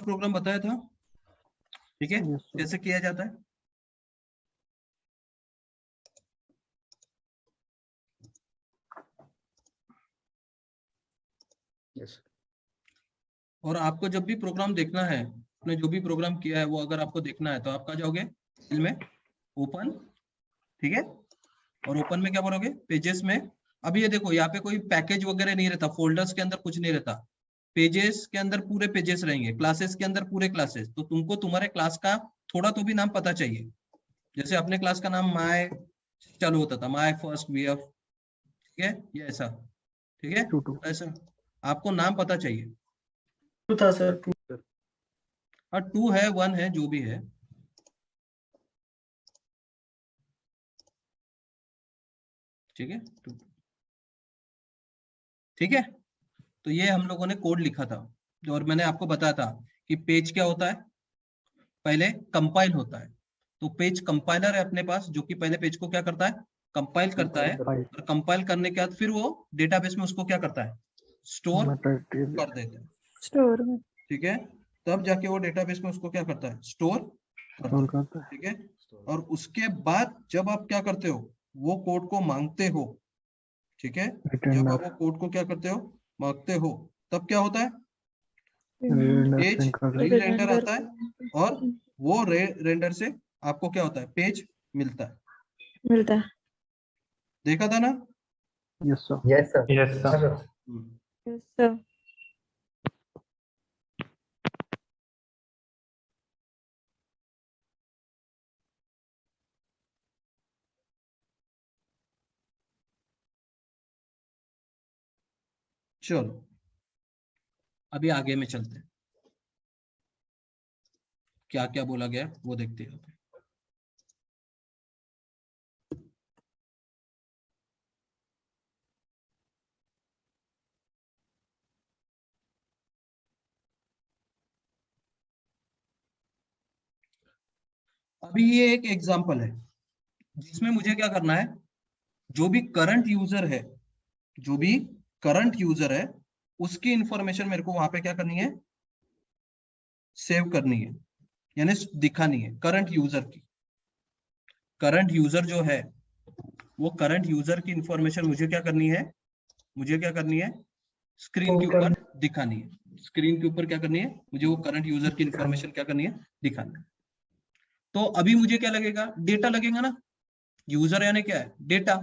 Programme बताया था, ठीक है, Yes, sir. कैसे किया जाता है। Yes. और आपको जब भी प्रोग्राम देखना है, आपने जो भी प्रोग्राम किया है वो अगर आपको देखना है तो आप कहाँ जाओगे, फाइल में, ओपन, ठीक है, और ओपन में क्या बोलोगे, पेजेस में। अभी ये देखो यहाँ पे कोई पैकेज वगैरह नहीं रहता, फोल्डर्स के अंदर कुछ नहीं रहता, पेजेस के अंदर पूरे पेजेस रहेंगे, क्लासेस के अंदर पूरे क्लासेस। तो तुमको तुम्हारे क्लास का थोड़ा तो भी नाम पता चाहिए। जैसे अपने क्लास का नाम माय चालू होता था, माय फर्स्ट वीएफ, ठीक है, ये ऐसा, ठीक है, Two. ऐसा आपको नाम पता चाहिए। टू था सर, टू। और 2 है, 1 है, जो भी है, ठीक है, 2, ठीक है। तो ये हम लोगों ने कोड लिखा था, और मैंने आपको बताया था कि पेज क्या होता है, पहले कंपाइल होता है। तो पेज कंपाइलर है अपने पास, जो कि पहले पेज को क्या करता है, कंपाइल करता है, Compile. और कंपाइल करने के बाद फिर वो डेटाबेस में उसको क्या करता है, स्टोर Metadata. कर देता है, स्टोर में। ठीक है। तब जाके वो डेटाबेस में उसको क्या करता है, स्टोर करता Store है, करता है. ठीक है। और उसके बाद जब आप क्या करते हो, वो कोड को मांगते हो, ठीक है, जब Retender. आप वो कोड को क्या करते हो, मांगते हो, तब क्या होता है, Render पेज print कर देता है. री-रेंडर आता है, और वो रेंडर से आपको क्या होता है, पेज मिलता है। मिलता है। देखा था ना। Yes, sir. Yes sir, yes sir. Yes, sir. चलो अभी आगे में चलते हैं, क्या क्या बोला गया है, वो देखते हैं। अभी ये एक एग्जांपल है जिसमें मुझे क्या करना है, जो भी करंट यूजर है, जो भी करंट यूजर है, उसकी इंफॉर्मेशन मेरे को वहां पे क्या करनी है, सेव करनी है, यानी दिखानी है करंट यूजर की। करंट यूजर जो है, वो करंट यूजर की इंफॉर्मेशन मुझे क्या करनी है, मुझे क्या करनी है, स्क्रीन के ऊपर दिखानी है। स्क्रीन के ऊपर क्या करनी है, मुझे वो करंट यूजर की इंफॉर्मेशन क्या करनी है, दिखानी है। तो अभी मुझे क्या लगेगा, डेटा लगेगा ना, यूजर यानी क्या है, डेटा।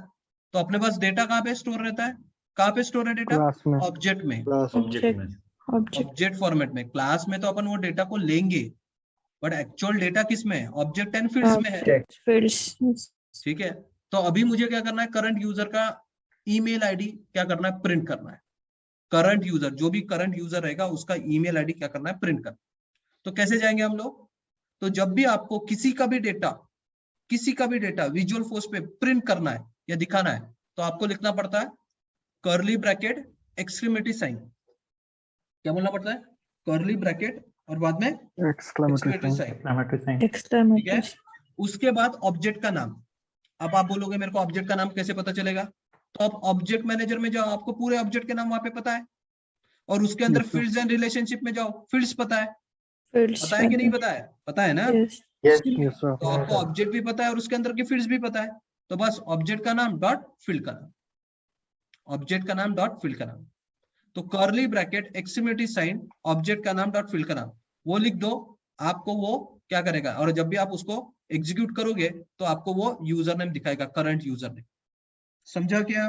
तो अपने पास डेटा कहाँ पे स्टोर रहता है, कहाँ पे स्टोर है डेटा, Class में. ऑब्जेक्ट में, Class. ऑब्जेक्ट में। ऑब्जेक्ट ऑब्जेक्ट फॉर्मेट में। क्लास में तो अपन वो डेटा को लेंगे, बट एक्चुअल डेटा किस में है, ऑब्जेक्ट एंड फील्ड्स में है, फील्ड्स। ठीक है। तो अभी मुझे क्या करना है, करंट यूजर का ईमेल आईडी क्या करना है, प्रिंट करना है। करंट यूजर, जो भी करंट यूजर रहेगा उसका ईमेल आईडी क्या करना है, प्रिंट करना। तो कैसे जाएंगे हम लोग, तो जब भी आपको किसी का भी डेटा विजुअल फोर्स पे प्रिंट करना है या दिखाना है, तो आपको लिखना पड़ता है कर्ली ब्रैकेट एक्सक्लेमेटरी साइन। क्या बोलना पड़ता है, कर्ली ब्रैकेट और बाद में Exclamatory exclamatory sign. Sign, exclamatory sign. ठीक है। उसके बाद ऑब्जेक्ट का नाम। अब आप बोलोगे मेरे को ऑब्जेक्ट का नाम कैसे पता चलेगा, तो आप ऑब्जेक्ट मैनेजर में जाओ, आपको पूरे ऑब्जेक्ट के नाम वहां पे पता है। और उसके अंदर Yes, sir. Fields and relationship में जाओ, फील्ड्स पता है, फील्ड्स पता है कि नहीं पता है, पता है ना। Yes yes Yes, sir. तो आपको ऑब्जेक्ट भी पता है और उसके अंदर की फील्ड्स भी पता है। तो बस ऑब्जेक्ट का नाम डॉट फील्ड का नाम, ऑब्जेक्ट का नाम डॉट फील्ड का नाम। तो curly bracket exclamatory sign object का नाम डॉट फील्ड का नाम, वो लिख दो। आपको वो क्या करेगा, और जब भी आप उसको एग्जीक्यूट करोगे तो आपको वो यूजर नेम दिखाएगा, करंट यूजर नेम। समझा क्या,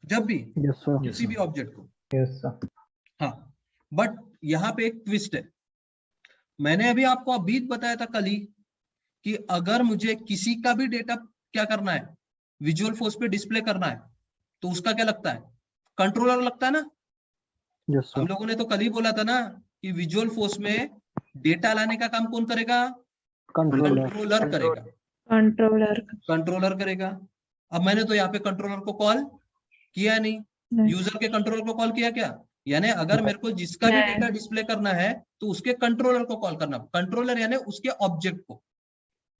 जब भी Yes, sir. किसी भी ऑब्जेक्ट को। Yes sir. हाँ, बट यहाँ पे एक ट्विस्ट है। मैंने अभी आपको अभी बताया था कल ही कि अगर मुझे किसी का भी डेटा क्या करना है, विजुअल फोर्स पे डिस्प्ले करना है, तो उसका क्या लगता है, कंट्रोलर लगता है ना। Yes, sir. हम लोगों ने तो कल ही बोला था ना कि विजुअल फोर्स में डेटा लाने का काम कौन करेगा, Controller. कंट्रोलर करेगा, कंट्रोलर कंट्रोलर करेगा। अब मैंने तो यहाँ पे कंट्रोलर को कॉल किया नहीं, यूजर के कंट्रोलर को कॉल किया क्या, यानी अगर मेरे को जिसका भी डेटा डिस्प्ले करना है तो उसके कंट्रोलर को कॉल करना। कंट्रोलर यानी उसके ऑब्जेक्ट को,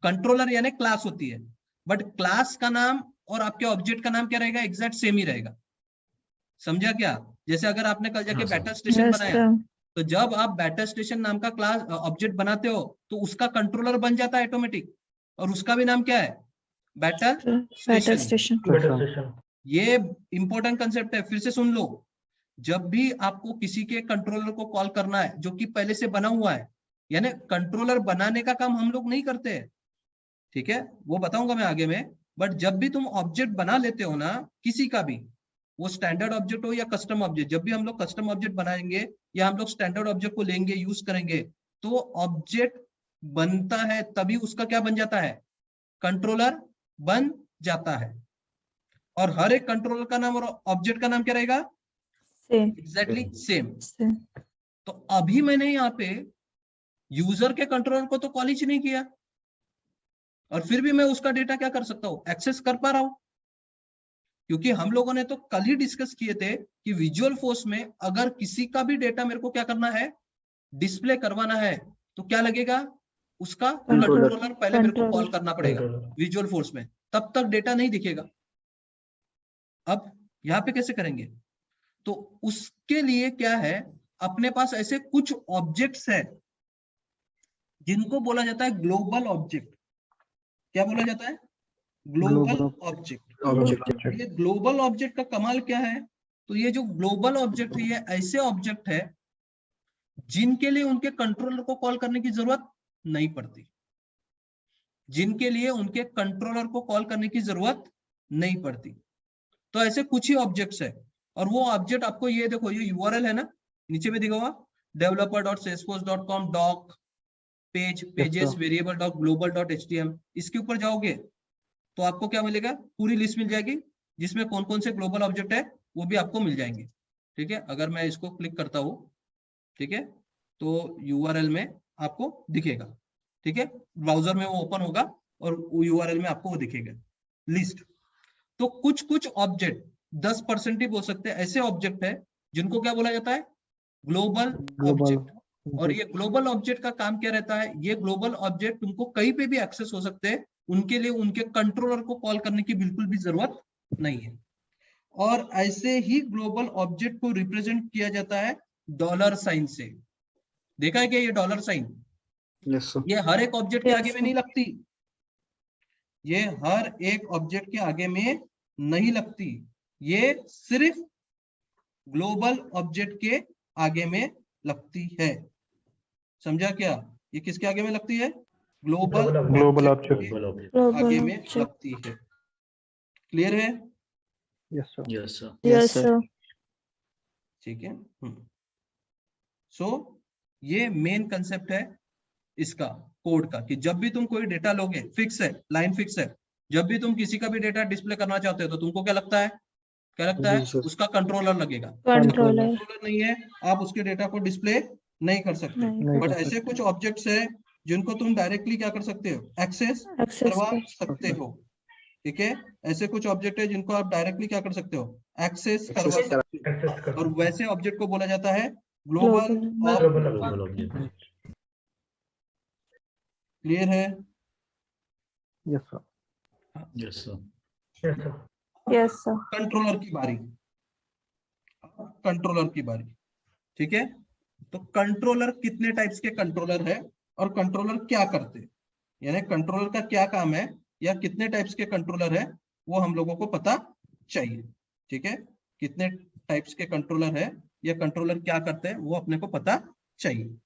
कंट्रोलर यानी क्लास होती है, बट क्लास का नाम और आपके ऑब्जेक्ट का नाम क्या रहेगा, एग्जैक्ट सेम ही रहेगा। समझा क्या, जैसे अगर आपने कल जाके हाँ, सर। बैटल स्टेशन बनाया, तो जब आप बैटर स्टेशन नाम का क्लास ऑब्जेक्ट बनाते हो तो उसका कंट्रोलर बन जाता है ऑटोमेटिक, और उसका भी नाम क्या है, batter batter station. Station. Better station. ये इंपॉर्टेंट कंसेप्ट है, फिर से सुन लो। जब भी आपको किसी के कंट्रोलर को कॉल करना है जो कि पहले से बना हुआ है, यानी कंट्रोलर बनाने का काम हम लोग नहीं करते हैं, ठीक है, वो बताऊंगा मैं आगे में। बट जब भी तुम ऑब्जेक्ट बना लेते हो ना किसी का भी, वो स्टैंडर्ड ऑब्जेक्ट हो या कस्टम ऑब्जेक्ट, जब भी हम लोग कस्टम ऑब्जेक्ट बनाएंगे या हम लोग स्टैंडर्ड ऑब्जेक्ट को लेंगे यूज करेंगे, तो ऑब्जेक्ट बनता है तभी उसका क्या बन जाता है, कंट्रोलर बन जाता है। और हर एक कंट्रोलर का नाम और ऑब्जेक्ट का नाम क्या रहेगा, सेम एग्जैक्टली सेम। सेम। तो अभी मैंने यहाँ पे यूजर के कंट्रोलर को तो कॉल ही नहीं किया, और फिर भी मैं उसका डेटा क्या कर सकता हूँ, एक्सेस कर पा रहा हूं। क्योंकि हम लोगों ने तो कल ही डिस्कस किए थे कि विजुअल फोर्स में अगर किसी का भी डेटा मेरे को क्या करना है, डिस्प्ले करवाना है, तो क्या लगेगा, उसका कंट्रोलर पहले मेरे को कॉल करना पड़ेगा विजुअल फोर्स में, तब तक डेटा नहीं दिखेगा। अब यहाँ पे कैसे करेंगे, तो उसके लिए क्या है, अपने पास ऐसे कुछ ऑब्जेक्ट्स है जिनको बोला जाता है ग्लोबल ऑब्जेक्ट। क्या बोला जाता है, ग्लोबल ऑब्जेक्ट। ये ग्लोबल ऑब्जेक्ट का कमाल क्या है, तो ये जो ग्लोबल ऑब्जेक्ट है ये ऐसे ऑब्जेक्ट है जिनके लिए उनके कंट्रोलर को कॉल करने की जरूरत नहीं पड़ती, जिनके लिए उनके कंट्रोलर को कॉल करने की जरूरत नहीं पड़ती। तो ऐसे कुछ ही ऑब्जेक्ट्स है, और वो ऑब्जेक्ट आपको ये देखो, ये यूआरएल है ना, नीचे में दिखा हुआ developer.salesforce.com doc page pages variable dot global dot HTM, इसके ऊपर जाओगे तो आपको क्या मिलेगा, पूरी लिस्ट मिल जाएगी जिसमें कौन कौन से ग्लोबल ऑब्जेक्ट है वो भी आपको मिल जाएंगे। ठीक है, अगर मैं इसको क्लिक करता हूँ, ठीक है, तो यूआरएल में आपको दिखेगा, ठीक है, ब्राउजर में वो ओपन होगा और यूआरएल में आपको वो दिखेगा लिस्ट। तो कुछ कुछ ऑब्जेक्ट 10% ही बोल सकते हैं, ऐसे ऑब्जेक्ट है जिनको क्या बोला जाता है, ग्लोबल ऑब्जेक्ट। और ये ग्लोबल ऑब्जेक्ट का काम क्या रहता है, ये ग्लोबल ऑब्जेक्ट तुमको कहीं पे भी एक्सेस हो सकते हैं, उनके लिए उनके कंट्रोलर को कॉल करने की बिल्कुल भी जरूरत नहीं है। और ऐसे ही ग्लोबल ऑब्जेक्ट को रिप्रेजेंट किया जाता है डॉलर साइन से। देखा है क्या ये डॉलर साइन, ये हर एक ऑब्जेक्ट के आगे में नहीं लगती, ये हर एक ऑब्जेक्ट के आगे में नहीं लगती, ये सिर्फ ग्लोबल ऑब्जेक्ट के आगे में लगती है। समझा क्या, ये किसके आगे में लगती है, ग्लोबल ऑब्जेक्ट आगे में लगती है। क्लियर है, यस सर। Yes sir. ठीक है। सो ये मेन कंसेप्ट है इसका कोड का, कि जब भी तुम कोई डेटा लोगे, फिक्स है, लाइन फिक्स है, जब भी तुम किसी का भी डेटा डिस्प्ले करना चाहते हो तो तुमको क्या लगता है, क्या लगता है, उसका कंट्रोलर लगेगा। कंट्रोलर नहीं है, आप उसके डेटा को डिस्प्ले नहीं कर सकते। बट ऐसे कुछ ऑब्जेक्ट्स है जिनको तुम डायरेक्टली क्या कर सकते हो, एक्सेस करवा सकते हो। ठीक है, ऐसे कुछ ऑब्जेक्ट है जिनको आप डायरेक्टली क्या कर सकते हो, एक्सेस करवा सकते हो, और वैसे ऑब्जेक्ट को बोला जाता है ग्लोबल ऑब्जेक्ट। क्लियर है, yes sir. Yes sir. Controller की बारी, कंट्रोलर की बारी। ठीक है, तो कंट्रोलर कितने टाइप्स के कंट्रोलर है और कंट्रोलर क्या करते हैं, यानी कंट्रोलर का क्या काम है या कितने टाइप्स के कंट्रोलर है वो हम लोगों को पता चाहिए। ठीक है, कितने टाइप्स के कंट्रोलर है या कंट्रोलर क्या करते हैं वो अपने को पता चाहिए।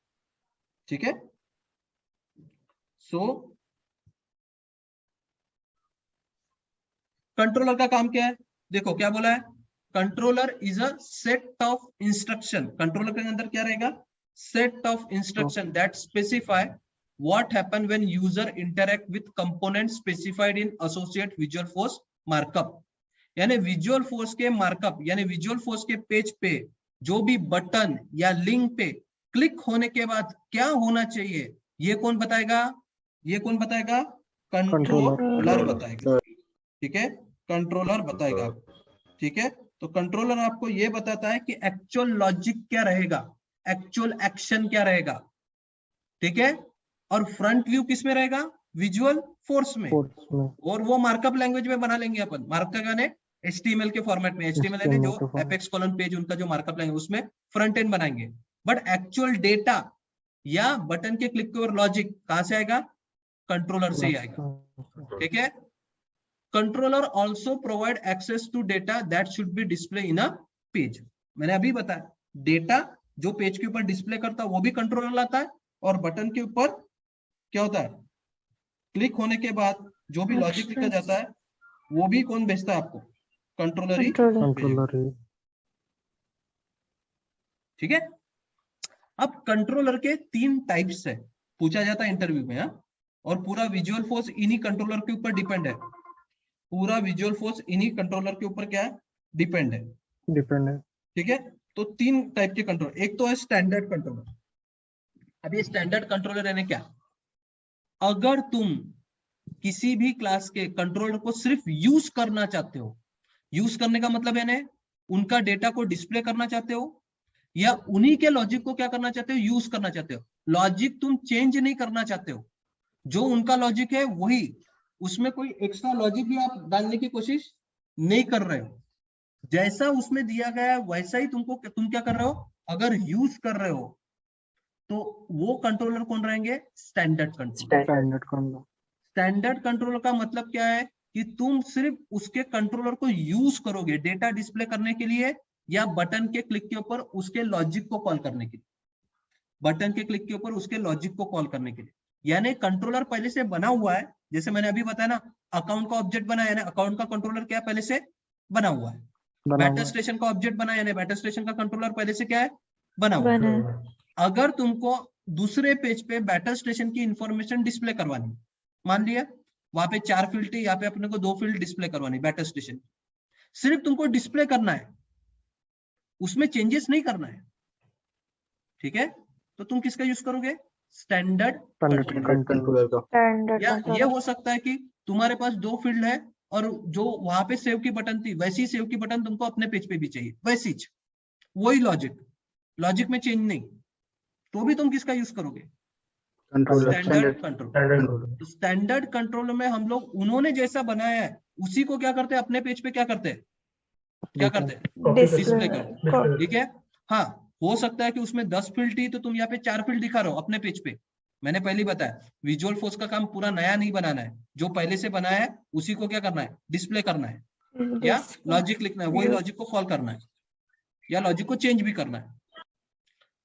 ठीक है, सो कंट्रोलर का काम क्या है, देखो क्या बोला है, controller is a set of instruction. Controller के अंदर क्या रहेगा, set of instruction that specify what happen when user interact with components specified in associate visual force markup। यानी विजुअल फोर्स के मार्कअप, यानी विजुअल फोर्स के पेज पे जो भी बटन या लिंक पे क्लिक होने के बाद क्या होना चाहिए, ये कौन बताएगा, ये कौन बताएगा, कंट्रोलर बताएगा। ठीक है, कंट्रोलर बताएगा। ठीक है, तो कंट्रोलर आपको ये बताता है कि एक्चुअल लॉजिक क्या रहेगा, एक्चुअल एक्शन क्या रहेगा। ठीक है, और फ्रंट व्यू किस में रहेगा, विजुअल फोर्स में, और वो मार्कअप लैंग्वेज में बना लेंगे अपन। मार्कअप यानी HTML के फॉर्मेट में, HTML यानी जो एपेक्स कॉलन पेज उनका जो मार्कअप लैंग्वेज, उसमें फ्रंट एंड बनाएंगे। बट एक्चुअल डेटा या बटन के क्लिक के ऊपर लॉजिक कहां से आएगा? कंट्रोलर से ही आएगा। ठीक है। Controller also provide access to data that should be display in a page. मैंने अभी बताया डेटा जो पेज के ऊपर डिस्प्ले करता है वो भी कंट्रोलर लाता है, और बटन के ऊपर क्या होता है, क्लिक होने के बाद जो भी लॉजिक लिखा जाता है वो भी कौन भेजता है आपको? कंट्रोलर ही कंट्रोलर। भेजेगा। कंट्रोलर। ठीक है। अब कंट्रोलर के 3 टाइप्स है, पूछा जाता है इंटरव्यू में। हाँ, और पूरा विजुअल फोर्स इन्हीं कंट्रोलर के ऊपर डिपेंड है। पूरा विजुअल फोर्स इन्हीं कंट्रोलर के ऊपर क्या है? डिपेंड है। डिपेंड है। ठीक है। तो 3 टाइप के कंट्रोलर, एक तो है स्टैंडर्ड कंट्रोलर। अब ये स्टैंडर्ड कंट्रोलर यानी क्या? अगर तुम किसी भी क्लास के कंट्रोलर को सिर्फ यूज करना चाहते हो, यूज करने का मतलब है उनका डेटा को डिस्प्ले करना चाहते हो, या उन्हीं के लॉजिक को क्या करना चाहते हो? यूज करना चाहते हो। लॉजिक तुम चेंज नहीं करना चाहते हो, जो उनका लॉजिक है वही, उसमें कोई एक्स्ट्रा लॉजिक भी आप डालने की कोशिश नहीं कर रहे हो, जैसा उसमें दिया गया है वैसा ही तुम क्या कर रहे हो? अगर यूज कर रहे हो तो वो कंट्रोलर कौन रहेंगे? Standard controller. Standard controller. Standard controller का मतलब क्या है कि तुम सिर्फ उसके कंट्रोलर को यूज करोगे डेटा डिस्प्ले करने के लिए, या बटन के क्लिक के ऊपर उसके लॉजिक को कॉल करने के लिए। बटन के क्लिक के ऊपर उसके लॉजिक को कॉल करने के लिए, यानी कंट्रोलर पहले से बना हुआ है। जैसे मैंने अभी बताया ना, अकाउंट का ऑब्जेक्ट बना है, अकाउंट का कंट्रोलर क्या पहले से बना हुआ है। बैटर स्टेशन का ऑब्जेक्ट बना है, बैटर स्टेशन का कंट्रोलर पहले से क्या है? बना हुआ है। अगर तुमको दूसरे पेज पे बैटर स्टेशन की इंफॉर्मेशन डिस्प्ले करवानी, मान लिया वहां पे 4 फील्ड थी, यहाँ पे अपने को 2 फील्ड डिस्प्ले करवानी बैटर स्टेशन, सिर्फ तुमको डिस्प्ले करना है, उसमें चेंजेस नहीं करना है। ठीक है। तो तुम किसका यूज करोगे? स्टैंडर्ड कंट्रोलर का। स्टैंडर्ड या ये कंट्रोलर। हो सकता है कि तुम्हारे पास 2 फील्ड है और जो वहां पे सेव की बटन थी वैसी सेव की बटन तुमको अपने पेज पे भी चाहिए, वैसी वही लॉजिक में चेंज नहीं, तो भी तुम किसका यूज करोगे? Standard control. स्टैंडर्ड कंट्रोल में हम लोग उन्होंने जैसा बनाया है उसी को क्या करते हैं? अपने पेज पे क्या करते हैं? डिस्प्ले करते। ठीक है। हाँ, हो सकता है कि उसमें 10 फील्ड थी तो तुम यहाँ पे 4 फील्ड दिखा रहे हो अपने पेज पे। मैंने पहले बताया विजुअल फोर्स का काम पूरा नया नहीं बनाना है, जो पहले से बनाया है उसी को क्या करना है? डिस्प्ले करना है, या लॉजिक लिखना है, वही लॉजिक को कॉल करना है, या लॉजिक को चेंज भी करना है।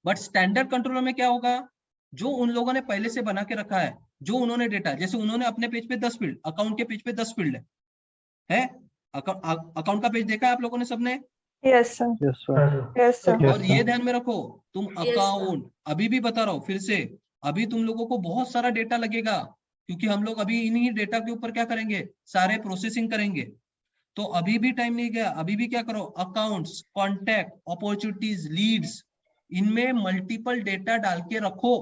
बट स्टैंडर्ड कंट्रोलर में क्या होगा? जो उन लोगों ने पहले से बना के रखा है, जो उन्होंने डेटा, जैसे उन्होंने अपने पेज पे 10 फील्ड, अकाउंट के पेज पे 10 फील्ड है? अकाउंट का पेज देखा है आप लोगों ने सबने? Yes sir. Yes sir. Yes sir. और ये ध्यान में रखो, तुम अकाउंट, अभी भी बता रहा हूँ फिर से, अभी तुम लोगों को बहुत सारा डेटा लगेगा, क्योंकि हम लोग अभी इन्हीं डेटा के ऊपर क्या करेंगे? सारे प्रोसेसिंग करेंगे। तो अभी भी टाइम नहीं गया, अभी भी क्या करो? अकाउंट्स, कॉन्टैक्ट, अपॉर्चुनिटीज, लीड्स, इनमें मल्टीपल डेटा डाल के रखो।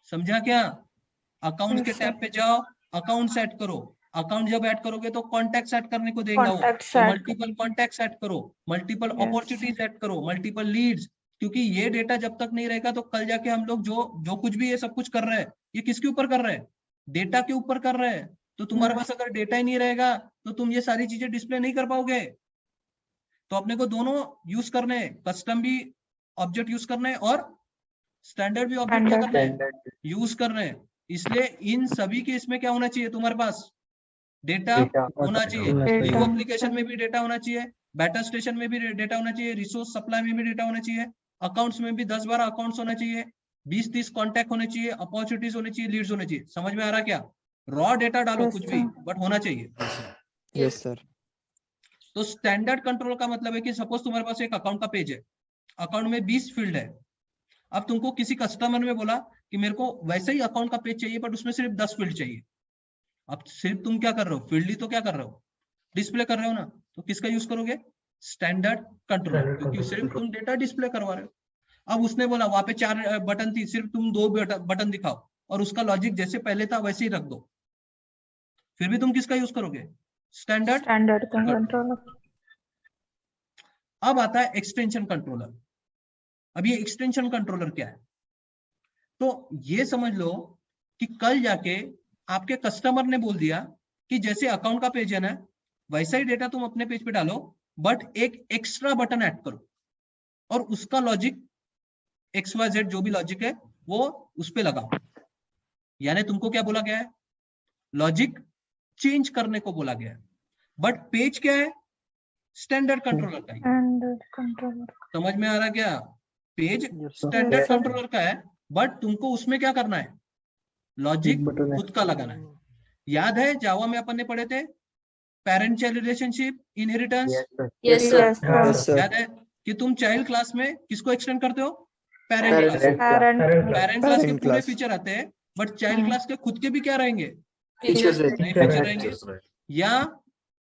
समझा क्या? अकाउंट के टैब पे जाओ, अकाउंट ऐड करो। अकाउंट जब ऐड करोगे तो कॉन्टैक्ट ऐड करने को देगा वो, तो मल्टीपल कॉन्टैक्ट्स ऐड करो, मल्टीपल अपॉर्चुनिटीज ऐड करो, मल्टीपल लीड्स, क्योंकि ये डेटा जब तक नहीं रहेगा तो कल जाके हम लोग जो कुछ भी ये सब कुछ कर रहे हैं, ये किसके ऊपर कर रहे हैं? डेटा के ऊपर कर रहे हैं। तो तुम्हारे पास अगर डेटा ही नहीं रहेगा तो तुम ये सारी चीजें डिस्प्ले नहीं कर पाओगे। तो अपने को दोनों यूज करने, कस्टम भी ऑब्जेक्ट यूज करने और स्टैंडर्ड भी ऑब्जेक्ट क्या करना है? यूज कर रहे हैं। इसलिए इन सभी के इसमें क्या होना चाहिए? तुम्हारे पास डेटा होना चाहिए। व्यू एप्लीकेशन में भी डेटा होना चाहिए, बैटर स्टेशन में भी डेटा होना चाहिए, रिसोर्स सप्लाई में भी डेटा होना चाहिए, अकाउंट्स में भी 10-12 अकाउंट्स होना चाहिए, 20-30 कॉन्टैक्ट होने चाहिए, अपॉर्चुनिटीज होनी चाहिए, लीड्स होने चाहिए। समझ में आ रहा क्या? रॉ डेटा डालो कुछ भी, बट होना चाहिए। Yes sir. तो स्टैंडर्ड कंट्रोल का मतलब है कि सपोज तुम्हारे पास एक अकाउंट का पेज है, अकाउंट में 20 फील्ड है। अब तुमको किसी कस्टमर ने बोला कि मेरे को वैसे ही अकाउंट का पेज चाहिए बट उसमें सिर्फ 10 फील्ड चाहिए। अब सिर्फ तुम क्या कर रहे हो? फील्ड ही तो क्या कर रहे हो? डिस्प्ले कर रहे हो ना। तो किसका यूज करोगे? स्टैंडर्ड कंट्रोल, क्योंकि सिर्फ तुम डेटा डिस्प्ले करवा रहे हो। अब उसने बोला वहां पे 4 बटन थी, सिर्फ तुम 2 बटन दिखाओ और उसका लॉजिक जैसे पहले था वैसे ही रख दो, फिर भी तुम किसका यूज करोगे? Standard controller. अब आता है एक्सटेंशन कंट्रोलर। अब ये एक्सटेंशन कंट्रोलर क्या है? तो ये समझ लो कि कल जाके आपके कस्टमर ने बोल दिया कि जैसे अकाउंट का पेज है ना वैसा ही डेटा तुम अपने पेज पे डालो, बट एक एक्स्ट्रा बटन ऐड करो और उसका लॉजिक XYZ जो भी लॉजिक है वो उस पे लगाओ। यानी तुमको क्या बोला गया है, लॉजिक चेंज करने को बोला गया है। बट पेज क्या है, स्टैंडर्ड कंट्रोलर का ही। Standard controller. समझ में आ रहा क्या, page Yes, sir. Standard Yes, sir. Controller का है, बट तुमको उसमें क्या करना है, लॉजिक एक बटन है। खुद का लगाना है। याद है जावा में अपन ने पढ़े थे parent child relationship, inheritance. Yes, sir. Yes, sir. Yes, sir. याद है कि तुम चाइल्ड क्लास में किसको एक्सटेंड करते हो, parent class. Parent. Parent class के Parent पूरे class. फीचर आते हैं, बट चाइल्ड हाँ। क्लास के खुद के भी क्या रहेंगे, Features नए फीचर रहेंगे। या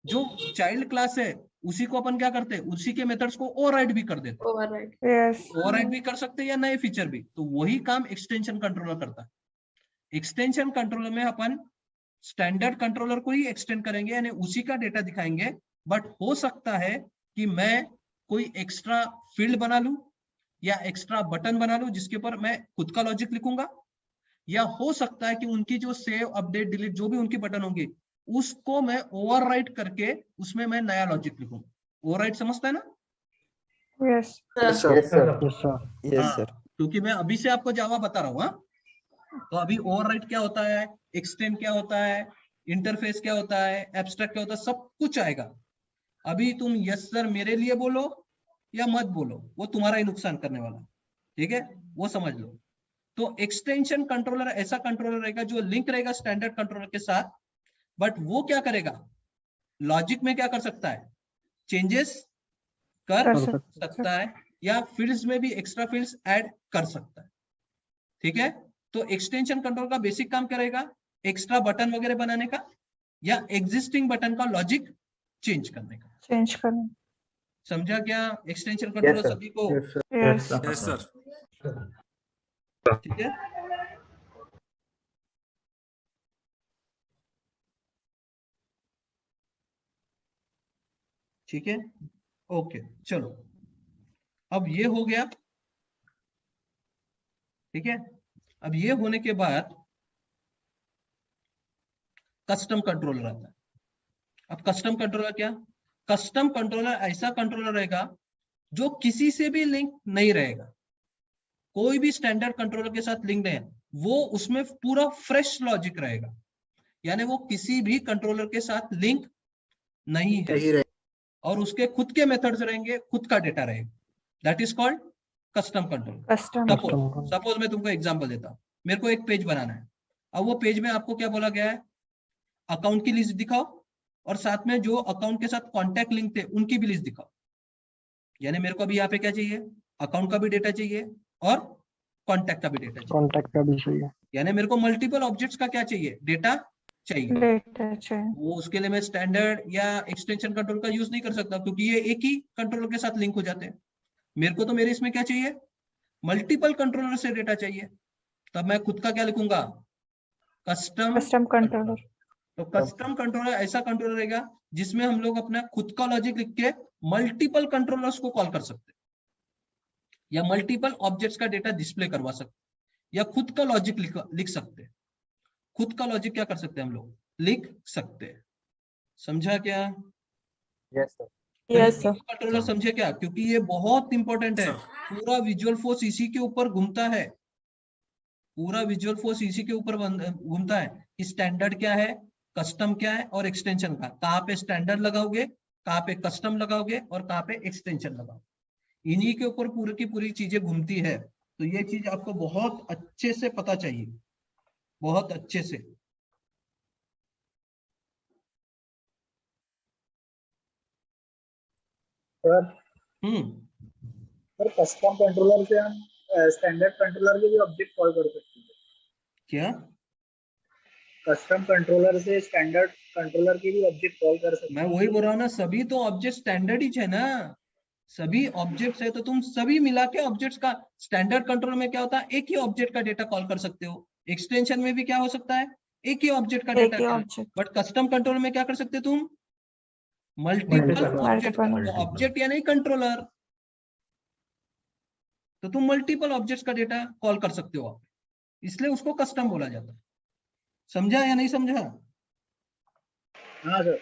जो चाइल्ड क्लास है उसी को अपन क्या करते हैं, उसी के मेथड्स को ओवरराइड भी कर देते हैं। override. Yes. ओवरराइड भी कर सकते हैं या नए फीचर भी, तो वही काम एक्सटेंशन कंट्रोलर करता है। एक्सटेंशन कंट्रोलर में अपन स्टैंडर्ड कंट्रोलर को ही एक्सटेंड करेंगे, यानी उसी का डेटा दिखाएंगे। बट हो सकता है कि मैं कोई एक्स्ट्रा फील्ड बना लूं या एक्स्ट्रा बटन बना लूं जिसके ऊपर मैं खुद का लॉजिक लिखूंगा, या हो सकता है कि उनकी जो सेव अपडेट डिलीट जो भी उनकी बटन होंगे उसको मैं ओवरराइट करके उसमें मैं नया लॉजिक लिखूंगा। ओवरराइट समझता है ना? Yes. Yes, sir. Yes, sir. Yes, sir. हाँ, क्योंकि मैं अभी से आपको जावा बता रहा हूँ। हाँ? तो अभी ओवरराइट क्या होता है, एक्सटेंड क्या होता है, इंटरफेस क्या होता है, एब्स्ट्रैक्ट क्या होता है, सब कुछ आएगा। अभी तुम यस सर मेरे लिए बोलो या मत बोलो, वो तुम्हारा ही नुकसान करने वाला है। ठीक है, वो समझ लो। तो एक्सटेंशन कंट्रोलर ऐसा कंट्रोलर रहेगा जो लिंक रहेगा स्टैंडर्ड कंट्रोलर के साथ, बट वो क्या करेगा, लॉजिक में क्या कर सकता है, चेंजेस कर कर सकता है, या फील्ड्स में भी एक्स्ट्रा फील्ड्स ऐड कर सकता है। ठीक है, तो एक्सटेंशन कंट्रोल का बेसिक काम क्या रहेगा, एक्स्ट्रा बटन वगैरह बनाने का या एग्जिस्टिंग बटन का लॉजिक चेंज करने का। Change करना. समझा क्या एक्सटेंशन कंट्रोलर सभी को? Yes. Yes, sir. ठीक है, ठीक है, ओके चलो, अब ये हो गया। ठीक है, अब ये होने के बाद कस्टम कंट्रोलर आता है। अब कस्टम कंट्रोलर क्या, कस्टम कंट्रोलर ऐसा कंट्रोलर रहेगा जो किसी से भी लिंक नहीं रहेगा, कोई भी स्टैंडर्ड कंट्रोलर के साथ लिंक नहीं है, वो उसमें पूरा फ्रेश लॉजिक रहेगा, यानी वो किसी भी कंट्रोलर के साथ लिंक नहीं है और उसके खुद के मेथड्स रहेंगे, खुद का डेटा रहेगा। That is called custom control. Custom. Suppose मैं तुमको एग्जांपल देता हूँ, मेरे को एक पेज बनाना है। अब वो पेज में आपको क्या बोला गया है, अकाउंट की लिस्ट दिखाओ और साथ में जो अकाउंट के साथ कॉन्टैक्ट लिंक थे उनकी भी लिस्ट दिखाओ। यानी मेरे को अभी यहाँ पे क्या चाहिए, अकाउंट का भी डेटा चाहिए और कॉन्टैक्ट का भी डेटा चाहिए। Contact का भी चाहिए। यानी मेरे को मल्टीपल ऑब्जेक्ट्स का क्या चाहिए, डेटा चाहिए। Data change. वो उसके लिए मैं स्टैंडर्ड या एक्सटेंशन कंट्रोल का यूज नहीं कर सकता क्योंकि ये एक ही कंट्रोलर के साथ लिंक हो जाते हैं। मेरे को तो मेरे इसमें क्या चाहिए, मल्टीपल कंट्रोलर से डेटा चाहिए, तब मैं खुद का क्या लिखूंगा, कस्टम Custom controller. तो कस्टम कंट्रोलर ऐसा कंट्रोलर रहेगा जिसमें हम लोग अपना खुद का लॉजिक लिख के मल्टीपल कंट्रोलर्स को कॉल कर सकते हैं, या मल्टीपल ऑब्जेक्ट्स का डेटा डिस्प्ले करवा सकते हैं, या खुद का लॉजिक लिख सकते हैं। खुद का लॉजिक क्या कर सकते हैं, हम लोग लिख सकते हैं। समझा क्या? Yes, sir. कंट्रोलर समझे क्या, क्योंकि ये बहुत इंपॉर्टेंट है। पूरा विजुअल फोर्स इसी के ऊपर घूमता है, पूरा विजुअल फोर्स इसी के ऊपर घूमता है कि स्टैंडर्ड क्या है, कस्टम क्या है और एक्सटेंशन का, कहाँ पे स्टैंडर्ड लगाओगे, कहाँ पे कस्टम लगाओगे और कहाँ पे एक्सटेंशन लगाओगे। इन्हीं के ऊपर पूरी की पूरी चीजें घूमती है। तो ये चीज आपको बहुत अच्छे से पता चाहिए, बहुत अच्छे से। सर कस्टम कंट्रोलर से हम स्टैंडर्ड कंट्रोलर के भी ऑब्जेक्ट कॉल कर सकते हैं क्या? कस्टम कंट्रोलर से स्टैंडर्ड कंट्रोलर की भी ऑब्जेक्ट कॉल कर सकते मैं वही बोल रहा हूँ ना, सभी तो ऑब्जेक्ट स्टैंडर्ड ही है ना, सभी ऑब्जेक्ट्स है तो तुम सभी मिला के ऑब्जेक्ट्स का, स्टैंडर्ड कंट्रोल में क्या होता है, एक ही ऑब्जेक्ट का डेटा कॉल कर सकते हो। एक्सटेंशन में भी क्या हो सकता है, एक ही ऑब्जेक्ट का एक ही data. object. But custom control में क्या कर सकते हो तुम, मल्टीपल ऑब्जेक्ट। Multiple. ऑब्जेक्ट या नहीं कंट्रोलर, तो तुम मल्टीपल ऑब्जेक्ट्स का डेटा कॉल कर सकते हो आप, इसलिए उसको कस्टम बोला जाता है। समझा या नहीं समझा? हैं। हाँ सर।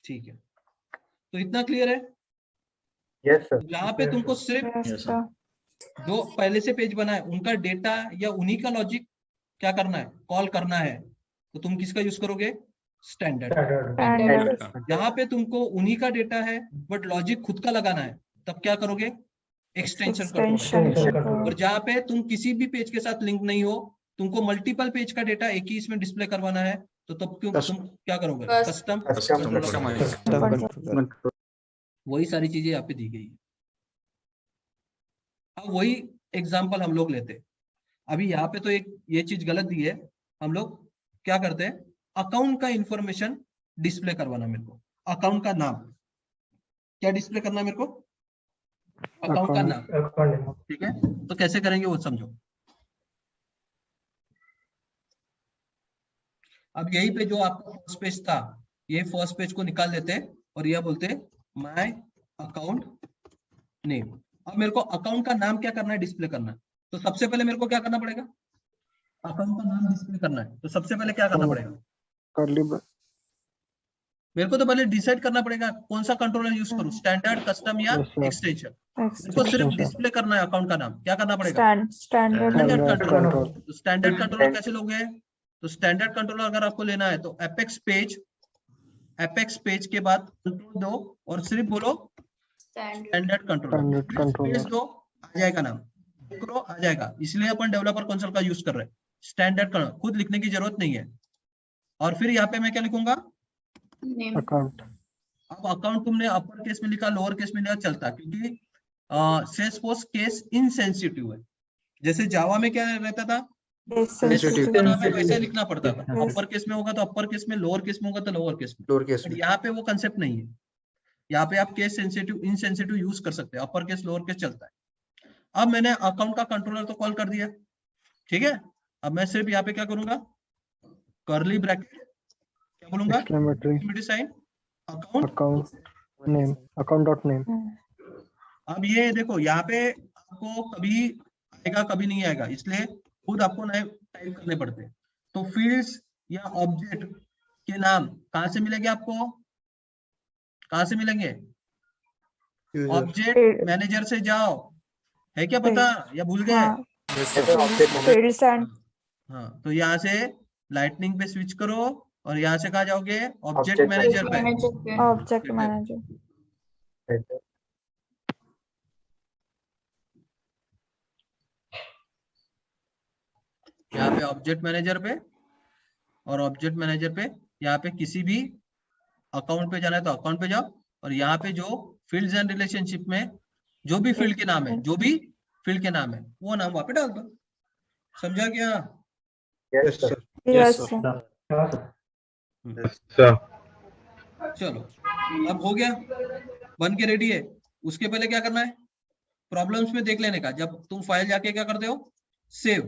ठीक है, तो इतना क्लियर है। Yes sir. जहाँ पे तुमको सिर्फ Yes, sir. जो पहले से पेज बना है उनका डेटा या उन्हीं का लॉजिक क्या करना है, कॉल करना है, तो तुम किसका यूज करोगे, स्टैंडर्ड। Standard. यहाँ पे तुमको उन्हीं का डेटा है बट लॉजिक खुद का लगाना है, तब क्या करोगे, एक्सटेंशन Extension. करोगे। और जहाँ पे तुम किसी भी पेज के साथ लिंक नहीं हो, तुमको मल्टीपल पेज का डेटा एक ही इसमें डिस्प्ले करवाना है, तो तब क्यों तुम क्या करोगे, कस्टम। वही सारी चीजें यहाँ पे दी गई है। अब वही एग्जाम्पल हम लोग लेते हैं। अभी यहाँ पे तो एक ये चीज गलत दी है, हम लोग क्या करते हैं, अकाउंट का इंफॉर्मेशन डिस्प्ले करवाना मेरे को, अकाउंट का नाम क्या डिस्प्ले करना है मेरे को, अकाउंट का नाम, ठीक है। तो कैसे करेंगे वो समझो। अब यही पे जो आपका फर्स्ट पेज था, ये फर्स्ट पेज को निकाल देते और यह बोलते माय अकाउंट नेम। अब मेरे को अकाउंट का नाम क्या करना है, डिस्प्ले करना है। तो सबसे पहले मेरे को क्या करना पड़ेगा, अकाउंट का नाम डिस्प्ले करना है। तो सबसे पहले क्या करना पड़ेगा, मेरे को तो पहले डिसाइड करना पड़ेगा कौन सा कंट्रोलर यूज करूं, स्टैंडर्ड, कस्टम या एक्सटेंशन। मेरे को सिर्फ डिस्प्ले करना है अकाउंट का नाम, क्या करना पड़ेगा, Standard. Standard controller. तो स्टैंडर्ड कंट्रोलर कैसे लोगे, तो स्टैंडर्ड कंट्रोलर अगर आपको लेना है तो एपेक्स पेज के बाद कंट्रोल दो और सिर्फ बोलो स्टैंडर्ड कंट्रोलर दो, आ जाएगा नाम, करो आ जाएगा। इसलिए अपन डेवलपर कंसोल का यूज कर रहे हैं। स्टैंडर्ड कंट्रोलर खुद लिखने की जरूरत नहीं है। और फिर यहाँ पे मैं क्या लिखूंगा, अकाउंट। अब अकाउंट तुमने अपर केस में लिखा, लोअर केस में लिखा चलता, क्योंकि सेल्सफोर्स केस इनसेंसिटिव है। जैसे जावा में क्या रहता था, का नाम है वैसा लिखना पड़ता था। अपर केस में होगा तो अपर केस में, लोअर केस में होगा तो लोअर केस में। यहाँ पे वो कंसेप्ट नहीं है। यहाँ पे आप केस सेंसिटिव इनसेंसिटिव यूज कर सकते हैं, अपर केस लोअर केस चलता है। अब मैंने अकाउंट का कंट्रोलर तो कॉल कर दिया, ठीक है। अब मैं सिर्फ यहाँ पे क्या करूंगा, कर्ली ब्रैकेट, क्या बोलूंगा, sign account name, account dot name. अब ये देखो यहाँ पे आपको कभी आएगा कभी नहीं आएगा, इसलिए खुद आपको नए टाइप करने पड़ते हैं। तो फील्ड्स या ऑब्जेक्ट के नाम कहाँ से मिलेंगे आपको, कहाँ से मिलेंगे, ऑब्जेक्ट मैनेजर से जाओ, है क्या पता या भूल गए, हाँ। तो यहाँ से लाइटनिंग पे स्विच करो और यहाँ से कहा जाओगे, ऑब्जेक्ट मैनेजर पे। Object manager. यहाँ पे ऑब्जेक्ट मैनेजर पे, और ऑब्जेक्ट मैनेजर पे यहाँ पे किसी भी अकाउंट पे जाना है तो अकाउंट पे जाओ, और यहाँ पे जो फील्ड्स एंड रिलेशनशिप में जो भी फील्ड के नाम है, जो भी फील्ड के नाम है वो नाम वहां पे डाल दो। समझा क्या, Yes, sir. चलो अब हो गया, बन के रेडी है। उसके पहले क्या करना है, प्रॉब्लम्स में देख लेने का। जब तुम फाइल जाके क्या करते हो, सेव,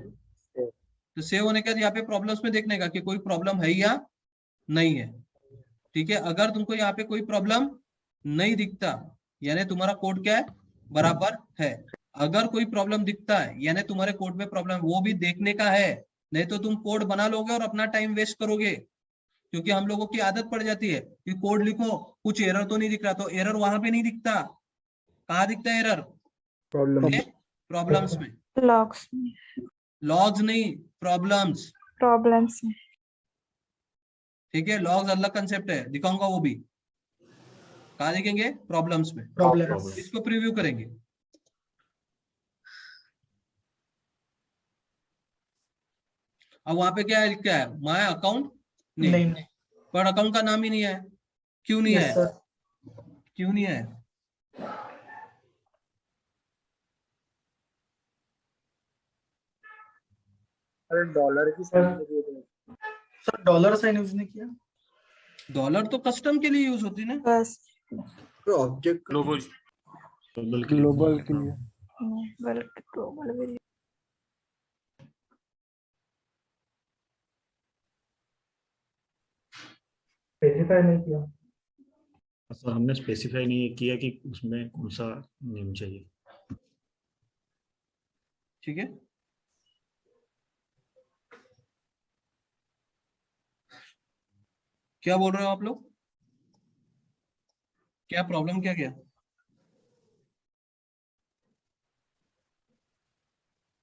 तो सेव होने के बाद यहाँ पे प्रॉब्लम्स में देखने का कि कोई प्रॉब्लम है या नहीं है, ठीक है। अगर तुमको यहाँ पे कोई प्रॉब्लम नहीं दिखता, यानी तुम्हारा कोड क्या है, बराबर है। अगर कोई प्रॉब्लम दिखता है यानी तुम्हारे कोड में प्रॉब्लम, वो भी देखने का है, नहीं तो तुम कोड बना लोगे और अपना टाइम वेस्ट करोगे। क्योंकि हम लोगों की आदत पड़ जाती है कि कोड लिखो, कुछ एरर तो नहीं दिख रहा, तो एरर वहां पे नहीं दिखता, कहाँ दिखता है एरर, प्रॉब्लम्स में, Logs. लॉग्स नहीं, प्रॉब्लम्स, Problems. ठीक है। लॉग्स अलग कंसेप्ट है, दिखाऊंगा वो भी, कहाँ दिखेंगे, प्रॉब्लम्स में। प्रॉब्लम्स। इसको प्रीव्यू करेंगे। अब वहां पे क्या है, क्या है, माय अकाउंट नेम, पर अकाउंट का नाम ही नहीं है। क्यों नहीं है, क्यों नहीं है, अरे डॉलर की sign sir dollar sign use नहीं किया, डॉलर तो कस्टम के लिए यूज होती है ना, Bus. ऑब्जेक्ट ग्लोबल ग्लोबल के लिए। Global variable. स्पेसिफाई नहीं किया। सर हमने स्पेसिफाई नहीं किया कि उसमें कौन सा नेम चाहिए। ठीक है। क्या बोल रहे हो आप लोग, क्या प्रॉब्लम क्या, क्या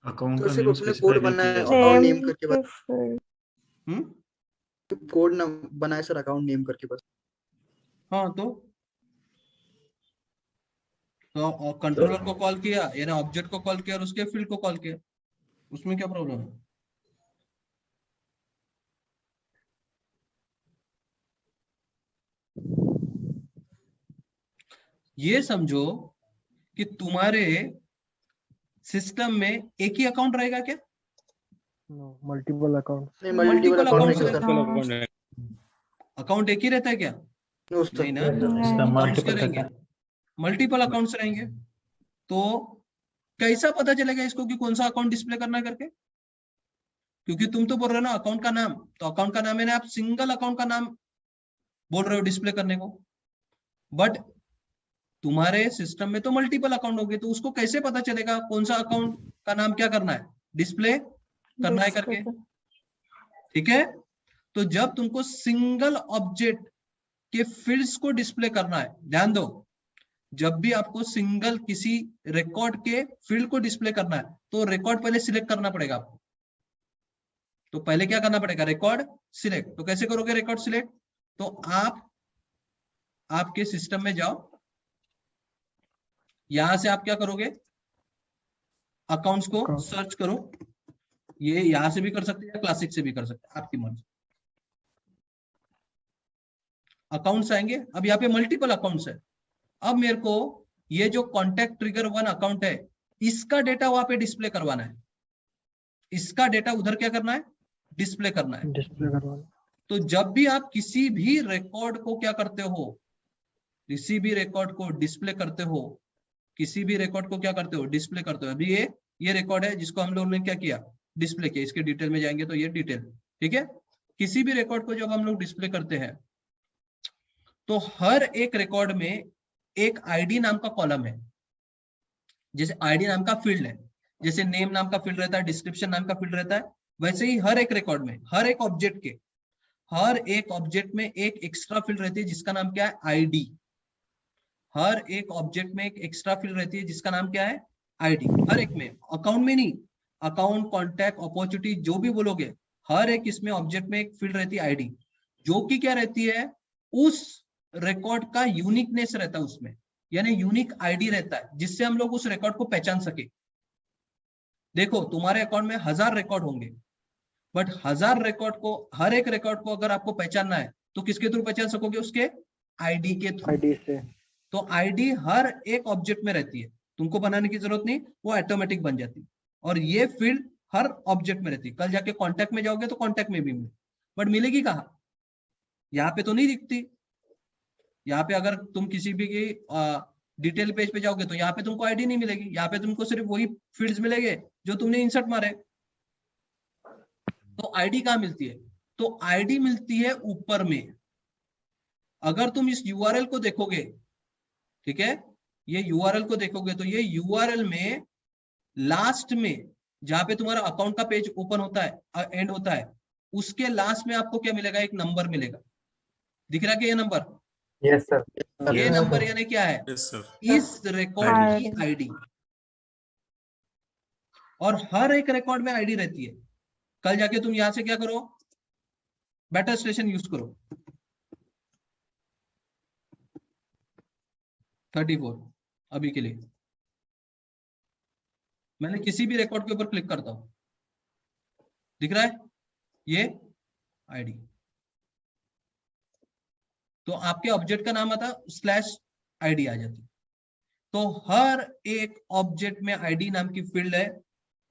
अकाउंट तो का सिर्फ नेम अपने स्पेसिफाई कोड नहीं बनाया किया अकाउंट जाता। नेम करके बस, हम्म कोड ना बनाए सर अकाउंट नेम करके बस। हाँ तो कंट्रोलर को कॉल किया यानी ऑब्जेक्ट को कॉल किया और उसके फील्ड को कॉल किया, उसमें क्या प्रॉब्लम है? ये समझो कि तुम्हारे सिस्टम में एक ही अकाउंट रहेगा क्या? No multiple account. नहीं मल्टीपल मल्टीपल अकाउंट अकाउंट्स रहेंगे सर। अकाउंट एक ही रहता है क्या? नो नहीं ना, सर। अकाउंट्स क्या रहेंगे? मल्टीपल अकाउंट्स रहेंगे। तो कैसा पता चलेगा इसको कि कौन सा अकाउंट डिस्प्ले करना है करके? क्योंकि तुम तो बोल रहे हो ना अकाउंट का नाम, तो अकाउंट का नाम है ना, आप सिंगल अकाउंट का नाम बोल रहे हो डिस्प्ले करने को, बट तुम्हारे सिस्टम में तो मल्टीपल अकाउंट होंगे, तो उसको कैसे पता चलेगा कौन सा अकाउंट का नाम क्या करना है, डिस्प्ले करना है करके? ठीक है, तो जब तुमको सिंगल ऑब्जेक्ट के फील्ड्स को डिस्प्ले करना है, ध्यान दो, जब भी आपको सिंगल किसी रिकॉर्ड के फील्ड को डिस्प्ले करना है तो रिकॉर्ड पहले सिलेक्ट करना पड़ेगा आपको। तो पहले क्या करना पड़ेगा? Record select. तो कैसे करोगे रिकॉर्ड सिलेक्ट? तो आप आपके सिस्टम में जाओ, यहां से आप क्या करोगे, अकाउंट्स को सर्च करो, ये यहां से भी कर सकते हैं, क्लासिक से भी कर सकते हैं, आपकी मर्जी। अकाउंट्स आएंगे, अब यहाँ पे मल्टीपल अकाउंट्स है। अब मेरे को ये जो कॉन्टैक्ट ट्रिगर 1 अकाउंट है, इसका डेटा वहां पे डिस्प्ले करवाना है, इसका डेटा उधर क्या करना है, डिस्प्ले करना है। डिस्प्ले करवाना। तो जब भी आप किसी भी रिकॉर्ड को क्या करते हो, किसी भी रिकॉर्ड को डिस्प्ले करते हो, किसी भी रिकॉर्ड को क्या करते हो, डिस्प्ले करते हो। अभी ये रिकॉर्ड है जिसको हम लोग ने क्या किया, डिस्प्ले किया। इसके डिटेल में जाएंगे तो ये डिटेल, ठीक है। किसी भी रिकॉर्ड को जब हम लोग डिस्प्ले करते हैं तो हर एक रिकॉर्ड में एक आईडी नाम का कॉलम है, जैसे आईडी नाम का फील्ड है, जैसे नेम नाम का फील्ड रहता है, डिस्क्रिप्शन नाम का फील्ड रहता है, वैसे ही हर एक रिकॉर्ड में, हर एक ऑब्जेक्ट के, हर एक ऑब्जेक्ट में एक एक्स्ट्रा फील्ड रहती है जिसका नाम क्या है, आईडी। हर एक ऑब्जेक्ट में एक एक्स्ट्रा फील्ड रहती है जिसका नाम क्या है, आईडी। हर एक में, अकाउंट में नहीं, अकाउंट, कॉन्टैक्ट, अपॉर्चुनिटी जो भी बोलोगे, हर एक इसमें ऑब्जेक्ट में एक फील्ड रहती है आईडी, जो कि क्या रहती है, उस रिकॉर्ड का यूनिकनेस रहता है उसमें, यानी यूनिक आईडी रहता है जिससे हम लोग उस रिकॉर्ड को पहचान सके। देखो तुम्हारे अकाउंट में 1000 रिकॉर्ड होंगे, बट 1000 रिकॉर्ड को, हर एक रिकॉर्ड को अगर आपको पहचानना है तो किसके थ्रू पहचान सकोगे, उसके आईडी के थ्रू। आईडी से। तो आईडी हर एक ऑब्जेक्ट में रहती है, तुमको बनाने की जरूरत नहीं, वो ऑटोमेटिक बन जाती है। और ये फील्ड हर ऑब्जेक्ट में रहती है। कल जाके कॉन्टैक्ट में जाओगे तो कॉन्टैक्ट में भी मिले, बट मिलेगी कहाँ, यहाँ पे तो नहीं दिखती। यहाँ पे अगर तुम किसी भी की डिटेल पेज पे जाओगे तो यहाँ पे तुमको आईडी नहीं मिलेगी, यहाँ पे तुमको सिर्फ वही फील्ड्स मिलेंगे जो तुमने इंसर्ट मारे। तो आईडी कहाँ मिलती है, तो आईडी मिलती है ऊपर में। अगर तुम इस यूआरएल को देखोगे, ठीक है, ये यूआरएल को देखोगे तो ये यूआरएल में लास्ट में जहां पे तुम्हारा अकाउंट का पेज ओपन होता है, एंड होता है, उसके लास्ट में आपको क्या मिलेगा, एक नंबर मिलेगा। दिख रहा है क्या ये नंबर? Yes sir. ये नंबर यानी क्या है, इस रिकॉर्ड की आईडी। और हर एक रिकॉर्ड में आईडी रहती है। कल जाके तुम यहां से क्या करो, बेटर स्टेशन यूज करो, 34 अभी के लिए। मैंने किसी भी रिकॉर्ड के ऊपर क्लिक करता हूं, दिख रहा है ये आईडी, तो आपके ऑब्जेक्ट का नाम आता स्लैश आईडी आ जाती। तो हर एक ऑब्जेक्ट में आईडी नाम की फील्ड है,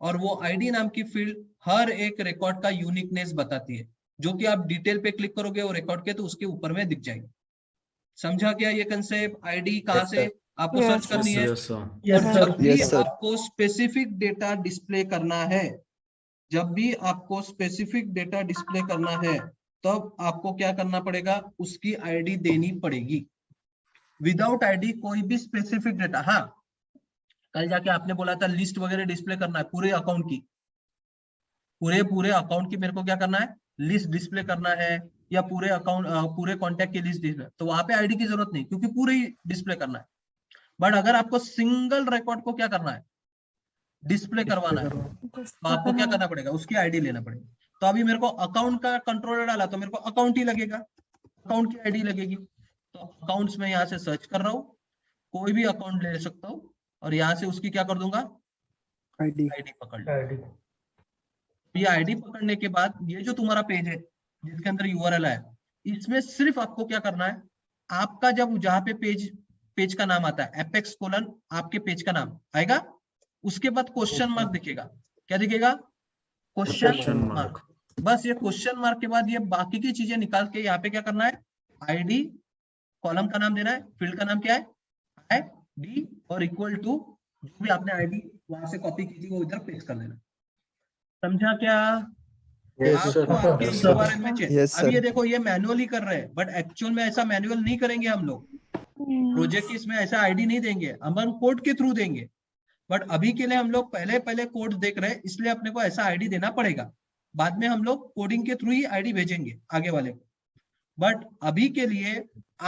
और वो आईडी नाम की फील्ड हर एक रिकॉर्ड का यूनिकनेस बताती है, जो कि आप डिटेल पे क्लिक करोगे वो रिकॉर्ड के, तो उसके ऊपर में दिख जाएगी। समझा क्या ये कंसेप्ट? आईडी कहाँ से आपको सर्च करनी है, और जब भी आपको स्पेसिफिक डेटा डिस्प्ले करना है, जब भी आपको स्पेसिफिक डेटा डिस्प्ले करना है, तब आपको क्या करना पड़ेगा, उसकी आईडी देनी पड़ेगी। विदाउट आईडी कोई भी स्पेसिफिक डेटा, हाँ कल जाके आपने बोला था लिस्ट वगैरह डिस्प्ले करना है पूरे अकाउंट की, पूरे अकाउंट की मेरे को क्या करना है, लिस्ट डिस्प्ले करना है, या पूरे अकाउंट, पूरे कॉन्टैक्ट की लिस्ट डिस्प्ले, तो वहां पे आईडी की जरूरत नहीं, क्योंकि पूरे ही डिस्प्ले करना है। बट अगर आपको सिंगल रिकॉर्ड को क्या करना है, डिस्प्ले करवाना है, तो आपको क्या करना पड़ेगा, उसकी आईडी लेना पड़ेगा। तो अभी मेरे को अकाउंट का कंट्रोलर डाला तो मेरे को अकाउंट ही लगेगा, अकाउंट की आईडी लगेगी। तो अकाउंट्स में यहाँ से सर्च कर रहा हूँ, कोई भी अकाउंट ले सकता हूँ और यहाँ से उसकी क्या कर दूंगा, आईडी पकड़ लो। ये आईडी पकड़ने के बाद ये जो तुम्हारा पेज है जिसके अंदर यूआरएल है, इसमें सिर्फ आपको क्या करना है, आपका जब जहाँ पे पेज का नाम आता है एपेक्स कोलन आपके पेज का नाम आएगा, उसके बाद क्वेश्चन मार्क दिखेगा। क्या दिखेगा, क्वेश्चन मार्क। बस ये क्वेश्चन मार्क के बाद ये बाकी की चीजें निकाल के यहाँ पे क्या करना है, आईडी, कॉलम का नाम देना है, फील्ड का नाम क्या है, आईडी, और इक्वल टू जो भी आपने आईडी वहां से कॉपी की थी वो इधर पेस्ट कर देना। समझा क्या? आपको आपके URL में अब ये देखो ये मैनुअली कर रहे हैं, बट एक्चुअल में ऐसा मैनुअल नहीं करेंगे हम लोग। प्रोजेक्ट इसमें ऐसा आईडी नहीं देंगे, हम कोड के थ्रू देंगे। बट अभी के लिए हम लोग पहले कोड देख रहे हैं, इसलिए अपने को ऐसा आईडी देना पड़ेगा। बाद में हम लोग कोडिंग के थ्रू ही आईडी भेजेंगे आगे वाले को। बट अभी के लिए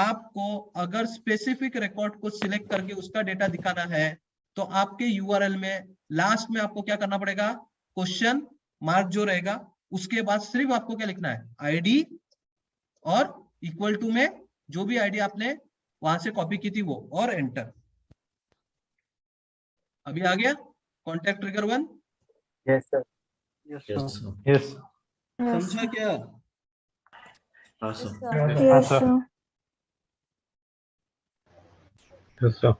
आपको अगर स्पेसिफिक रिकॉर्ड को सिलेक्ट करके उसका डेटा दिखाना है तो आपके यूआरएल में लास्ट में आपको क्या करना पड़ेगा, क्वेश्चन मार्क जो रहेगा उसके बाद सिर्फ आपको क्या लिखना है, आईडी और इक्वल टू में जो भी आईडी आपने वहां से कॉपी की थी वो, और एंटर। अभी आ गया contact trigger 1? Yes sir. Yes समझा क्या? हाँ सर। Yes, sir.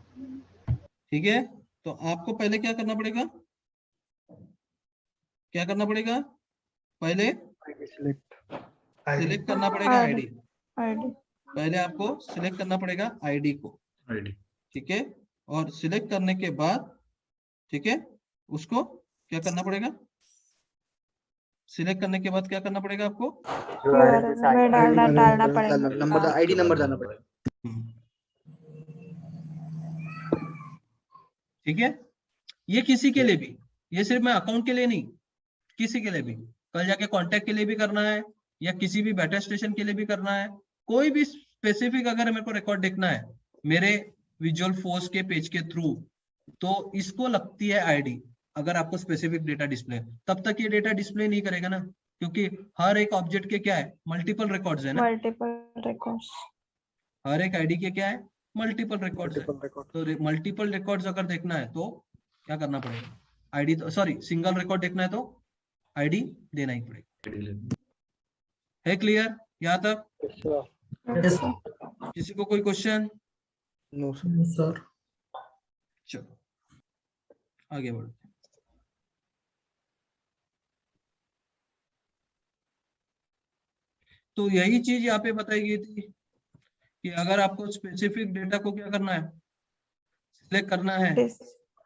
ठीक है, तो आपको पहले क्या करना पड़ेगा, क्या करना पड़ेगा, पहले सिलेक्ट करना पड़ेगा आईडी। ID. पहले आपको सिलेक्ट करना पड़ेगा आईडी को, आईडी ठीक है, और सिलेक्ट करने के बाद ठीक है उसको क्या करना पड़ेगा, सिलेक्ट करने के बाद क्या करना पड़ेगा आपको, URL में डालना पड़ेगा। नंबर, आईडी नंबर डालना पड़ेगा। ठीक है, ये किसी के लिए भी, ये सिर्फ मैं अकाउंट के लिए नहीं, किसी के लिए भी, कल जाके कांटेक्ट के लिए भी करना है या किसी भी बेटा स्टेशन के लिए भी करना है, कोई भी स्पेसिफिक अगर मेरे को रिकॉर्ड देखना है मेरे विजुअल फोर्स के पेज के थ्रू, तो इसको लगती है आईडी। अगर आपको स्पेसिफिक डेटा डिस्प्ले, तब तक ये डेटा डिस्प्ले नहीं करेगा ना, क्योंकि हर एक ऑब्जेक्ट के क्या है, मल्टीपल रिकॉर्ड्स है ना, Multiple records. हर एक आईडी के क्या है, मल्टीपल रिकॉर्ड्स है। तो मल्टीपल रिकॉर्ड्स अगर देखना है तो क्या करना पड़ेगा, आईडी, सॉरी सिंगल रिकॉर्ड देखना है तो आईडी देना ही पड़ेगा। है क्लियर यहाँ तक? Yes, sir. किसी को कोई क्वेश्चन? No sir. चलो आगे बढ़ो। तो यही चीज यहाँ पे बताई गई थी कि अगर आपको स्पेसिफिक डेटा को क्या करना है, सिलेक्ट करना है, Yes.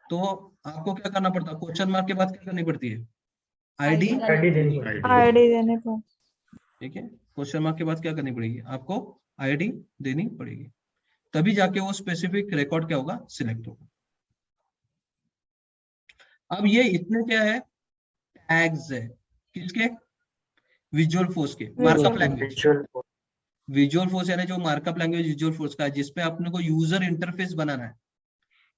तो आपको क्या करना पड़ता है, क्वेश्चन मार्क के बाद क्या करनी पड़ती है, आईडी। आईडी देनी पड़ेगी। ID देने पर। ठीक है, क्वेश्चन मार्क के बाद क्या करनी पड़ेगी, आपको आईडी देनी पड़ेगी, तभी जाके वो स्पेसिफिक रिकॉर्ड क्या होगा, सिलेक्ट होगा। अब ये इतने क्या है, टैग्स है, किसके, विजुअल फोर्स के, मार्कअप लैंग्वेज। विजुअल फोर्स यानी जो मार्कअप लैंग्वेज विजुअल फोर्स का है, जिसपे अपने को यूजर इंटरफेस बनाना है,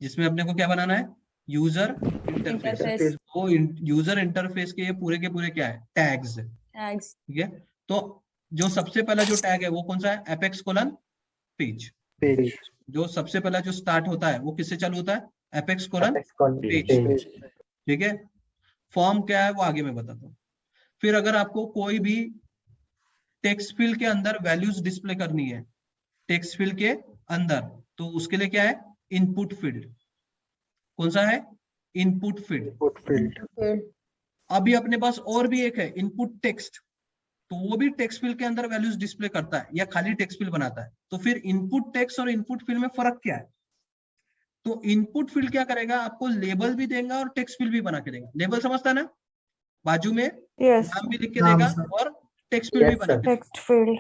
जिसमें अपने को क्या बनाना है, यूजर इंटरफेस। तो यूजर इंटरफेस के ये पूरे के पूरे क्या है, टैग्स है। ठीक है, तो जो सबसे पहला जो टैग है वो कौन सा है, एपेक्स कोलन पेज। जो सबसे पहला जो स्टार्ट होता है वो किससे चालू होता है, एपेक्स कोलन पेज। ठीक है, फॉर्म क्या है वो आगे मैं बताता हूँ। फिर अगर आपको कोई भी टेक्स्ट फील्ड के अंदर वैल्यूज डिस्प्ले करनी है, टेक्स्ट फील्ड के अंदर, तो उसके लिए क्या है, इनपुट फील्ड। कौन सा है, इनपुट फील्ड। अभी अपने पास और भी एक है, इनपुट टेक्स्ट, तो वो भी टेक्स्ट फील्ड के अंदर वैल्यूज डिस्प्ले करता है या खाली टेक्स्ट फील्ड बनाता है। तो फिर इनपुट टेक्स्ट और इनपुट फील्ड में फर्क क्या है, तो इनपुट फील्ड क्या करेगा, आपको लेबल भी देगा और टेक्स्ट फील्ड भी बना के देगा। लेबल समझता है ना, बाजू में Yes. नाम भी लिख के देगा और टेक्स्ट फील्ड भी बना के देगा। Text field.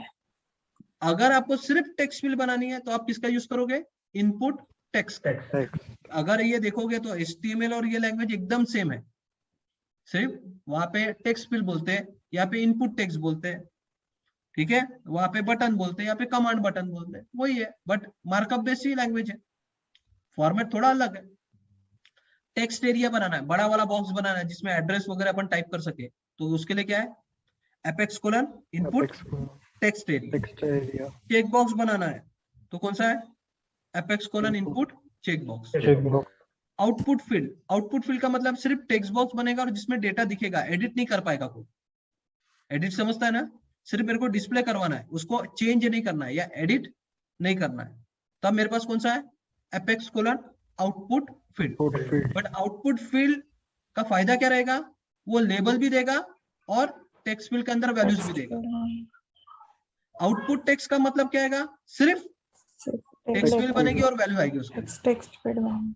अगर आपको सिर्फ टेक्स्ट फील्ड बनानी है तो आप किसका यूज करोगे, इनपुट टेक्स्ट। अगर ये देखोगे तो HTML और ये लैंग्वेज एकदम सेम है, सिर्फ वहां पे टेक्स्ट फील्ड बोलते हैं, यहाँ पे इनपुट टेक्स्ट बोलते हैं। ठीक है, वहां पे बटन बोलते हैं, यहाँ पे कमांड बटन बोलते हैं, वही है, but markup based he language है, फॉर्मेट थोड़ा अलग है। टेक्स्ट एरिया बनाना है, बड़ा वाला बॉक्स बनाना है जिसमें एड्रेस वगैरह अपन टाइप कर सके, तो उसके लिए क्या है, apex colon input text area. Text area check box बनाना है तो कौन सा है, apex colon input check box. Checkbox output field, output field का मतलब सिर्फ टेक्स्ट बॉक्स बनेगा और जिसमें डेटा दिखेगा, एडिट नहीं कर पाएगा कोई। एडिट समझता है ना, सिर्फ मेरे को डिस्प्ले करवाना है, उसको चेंज नहीं करना है या एडिट नहीं करना है। तब मेरे पास कौन सा है, apex colon output field. But output field का फायदा क्या रहेगा, वो लेबल भी देगा और टेक्स्ट फील्ड के अंदर वैल्यूज भी देगा। आउटपुट टेक्स्ट का मतलब क्या आएगा, सिर्फ टेक्स्ट फील्ड बनेगी और वैल्यू आएगी उसको। टेक्स्ट फील्ड में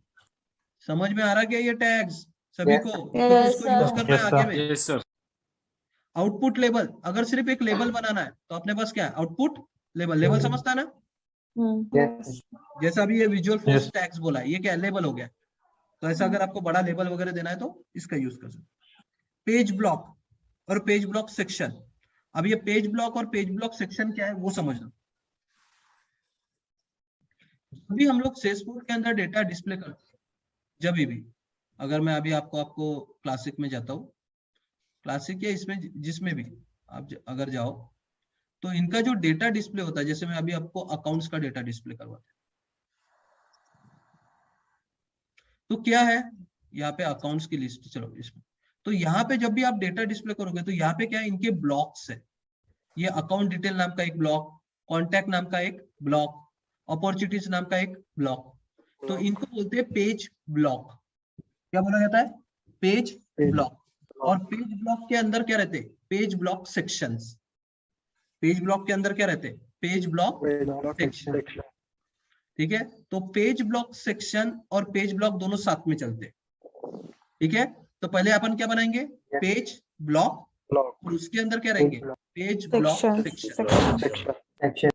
समझ में आ रहा क्या ये टैग्स सभी को, तो Yes, इसको यूज sir. करना है आगे में। Yes sir. आउटपुट लेबल, अगर सिर्फ एक लेबल बनाना है तो अपने पास क्या है, आउटपुट लेबल। लेबल समझता है ना, yes. जैसा अभी ये विजुअल फोर्स टैग्स बोला है, ये क्या है, लेबल हो गया। तो ऐसा अगर आपको बड़ा लेबल वगैरह देना है तो इसका यूज कर सकते। पेज ब्लॉक और पेज ब्लॉक सेक्शन। अब ये पेज ब्लॉक और पेज ब्लॉक सेक्शन क्या है वो समझना। जब भी हम लोग सेल्सफोर्स के अंदर डेटा डिस्प्ले करते हैं, जब भी अगर मैं अभी आपको क्लासिक में जाता हूँ, क्लासिक या इसमें जिसमें भी आप अगर जाओ तो इनका जो डेटा डिस्प्ले होता है, जैसे मैं अभी आपको अकाउंट्स का डेटा डिस्प्ले करवाता हूँ, तो क्या है यहाँ पे अकाउंट्स की लिस्ट, चलो इसमें, तो यहाँ पे जब भी आप डेटा डिस्प्ले करोगे तो यहाँ पे क्या है, इनके ब्लॉक्स है। ये अकाउंट डिटेल नाम का एक ब्लॉक, कॉन्टैक्ट नाम का एक ब्लॉक, अपॉर्चुनिटीज नाम का एक ब्लॉक, तो इनको बोलते हैं पेज ब्लॉक। क्या बोला जाता है, पेज ब्लॉक। और पेज ब्लॉक के अंदर क्या रहते हैं, page block sections. Page block के अंदर क्या रहते हैं, पेज ब्लॉक सेक्शन। ठीक है, तो पेज ब्लॉक सेक्शन और पेज ब्लॉक दोनों साथ में चलते हैं। ठीक है, तो पहले अपन क्या बनाएंगे, पेज ब्लॉक, और उसके अंदर क्या रहेंगे, पेज ब्लॉक सेक्शन।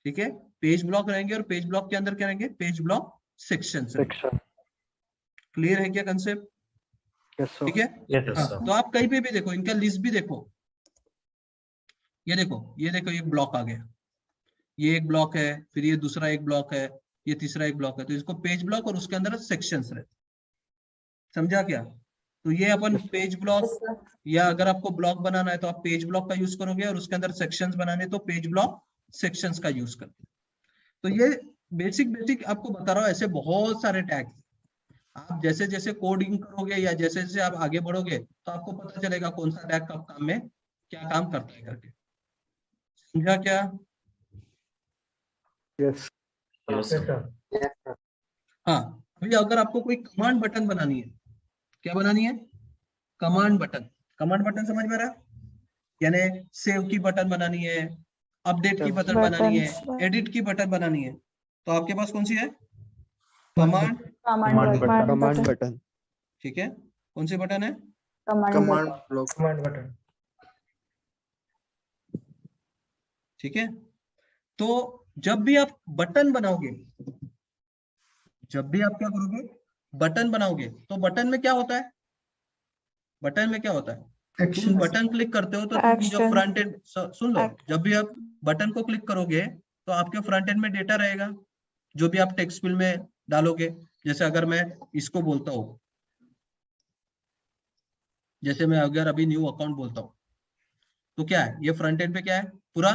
ठीक है, पेज ब्लॉक रहेंगे और पेज ब्लॉक के अंदर क्या रहेंगे, पेज ब्लॉक सेक्शन। क्लियर है क्या कंसेप्ट? ठीक है, हाँ, तो आप कहीं पे भी देखो, इनका लिस्ट भी देखो, ये देखो ये ब्लॉक आ गया, ये एक ब्लॉक है, फिर ये दूसरा एक ब्लॉक है, ये तीसरा एक ब्लॉक है, तो इसको पेज ब्लॉक और उसके अंदर सेक्शंस रहते। समझा क्या? तो ये अपन पेज ब्लॉक, या अगर आपको ब्लॉक बनाना है तो आप पेज ब्लॉक का यूज करोगे, और उसके अंदर सेक्शंस बनाने तो पेज ब्लॉक सेक्शंस का यूज करते। तो ये बेसिक आपको बता रहा हूँ, ऐसे बहुत सारे टैग्स। आप जैसे जैसे कोडिंग करोगे या जैसे जैसे आप आगे बढ़ोगे तो आपको पता चलेगा कौन सा टैग कब काम में क्या काम करता है करके। समझा क्या? यस हाँ, अभी अगर आपको कोई कमांड बटन बनानी है, क्या बनानी है, कमांड बटन। कमांड बटन समझ में रहा, यानी सेव की बटन बनानी है, अपडेट की बटन बनानी है, एडिट की बटन बनानी है, तो आपके पास कौन सी है, कमांड बटन। ठीक है, कौन सी बटन है, कमांड ब्लॉक। ठीक है, तो जब भी आप बटन बनाओगे, जब भी आप क्या करोगे, बटन बनाओगे, तो बटन में क्या होता है, बटन में क्या होता है, तुम बटन क्लिक करते हो तो तुम जब फ्रंट एंड, सुन लो, जब भी आप बटन को क्लिक करोगे तो आपके फ्रंट एंड में डेटा रहेगा, जो भी आप टेक्स्ट फील्ड में डालोगे। जैसे अगर मैं इसको बोलता हूँ, जैसे मैं अगर अभी न्यू अकाउंट बोलता हूँ, तो क्या है, ये फ्रंट एंड पे क्या है, पूरा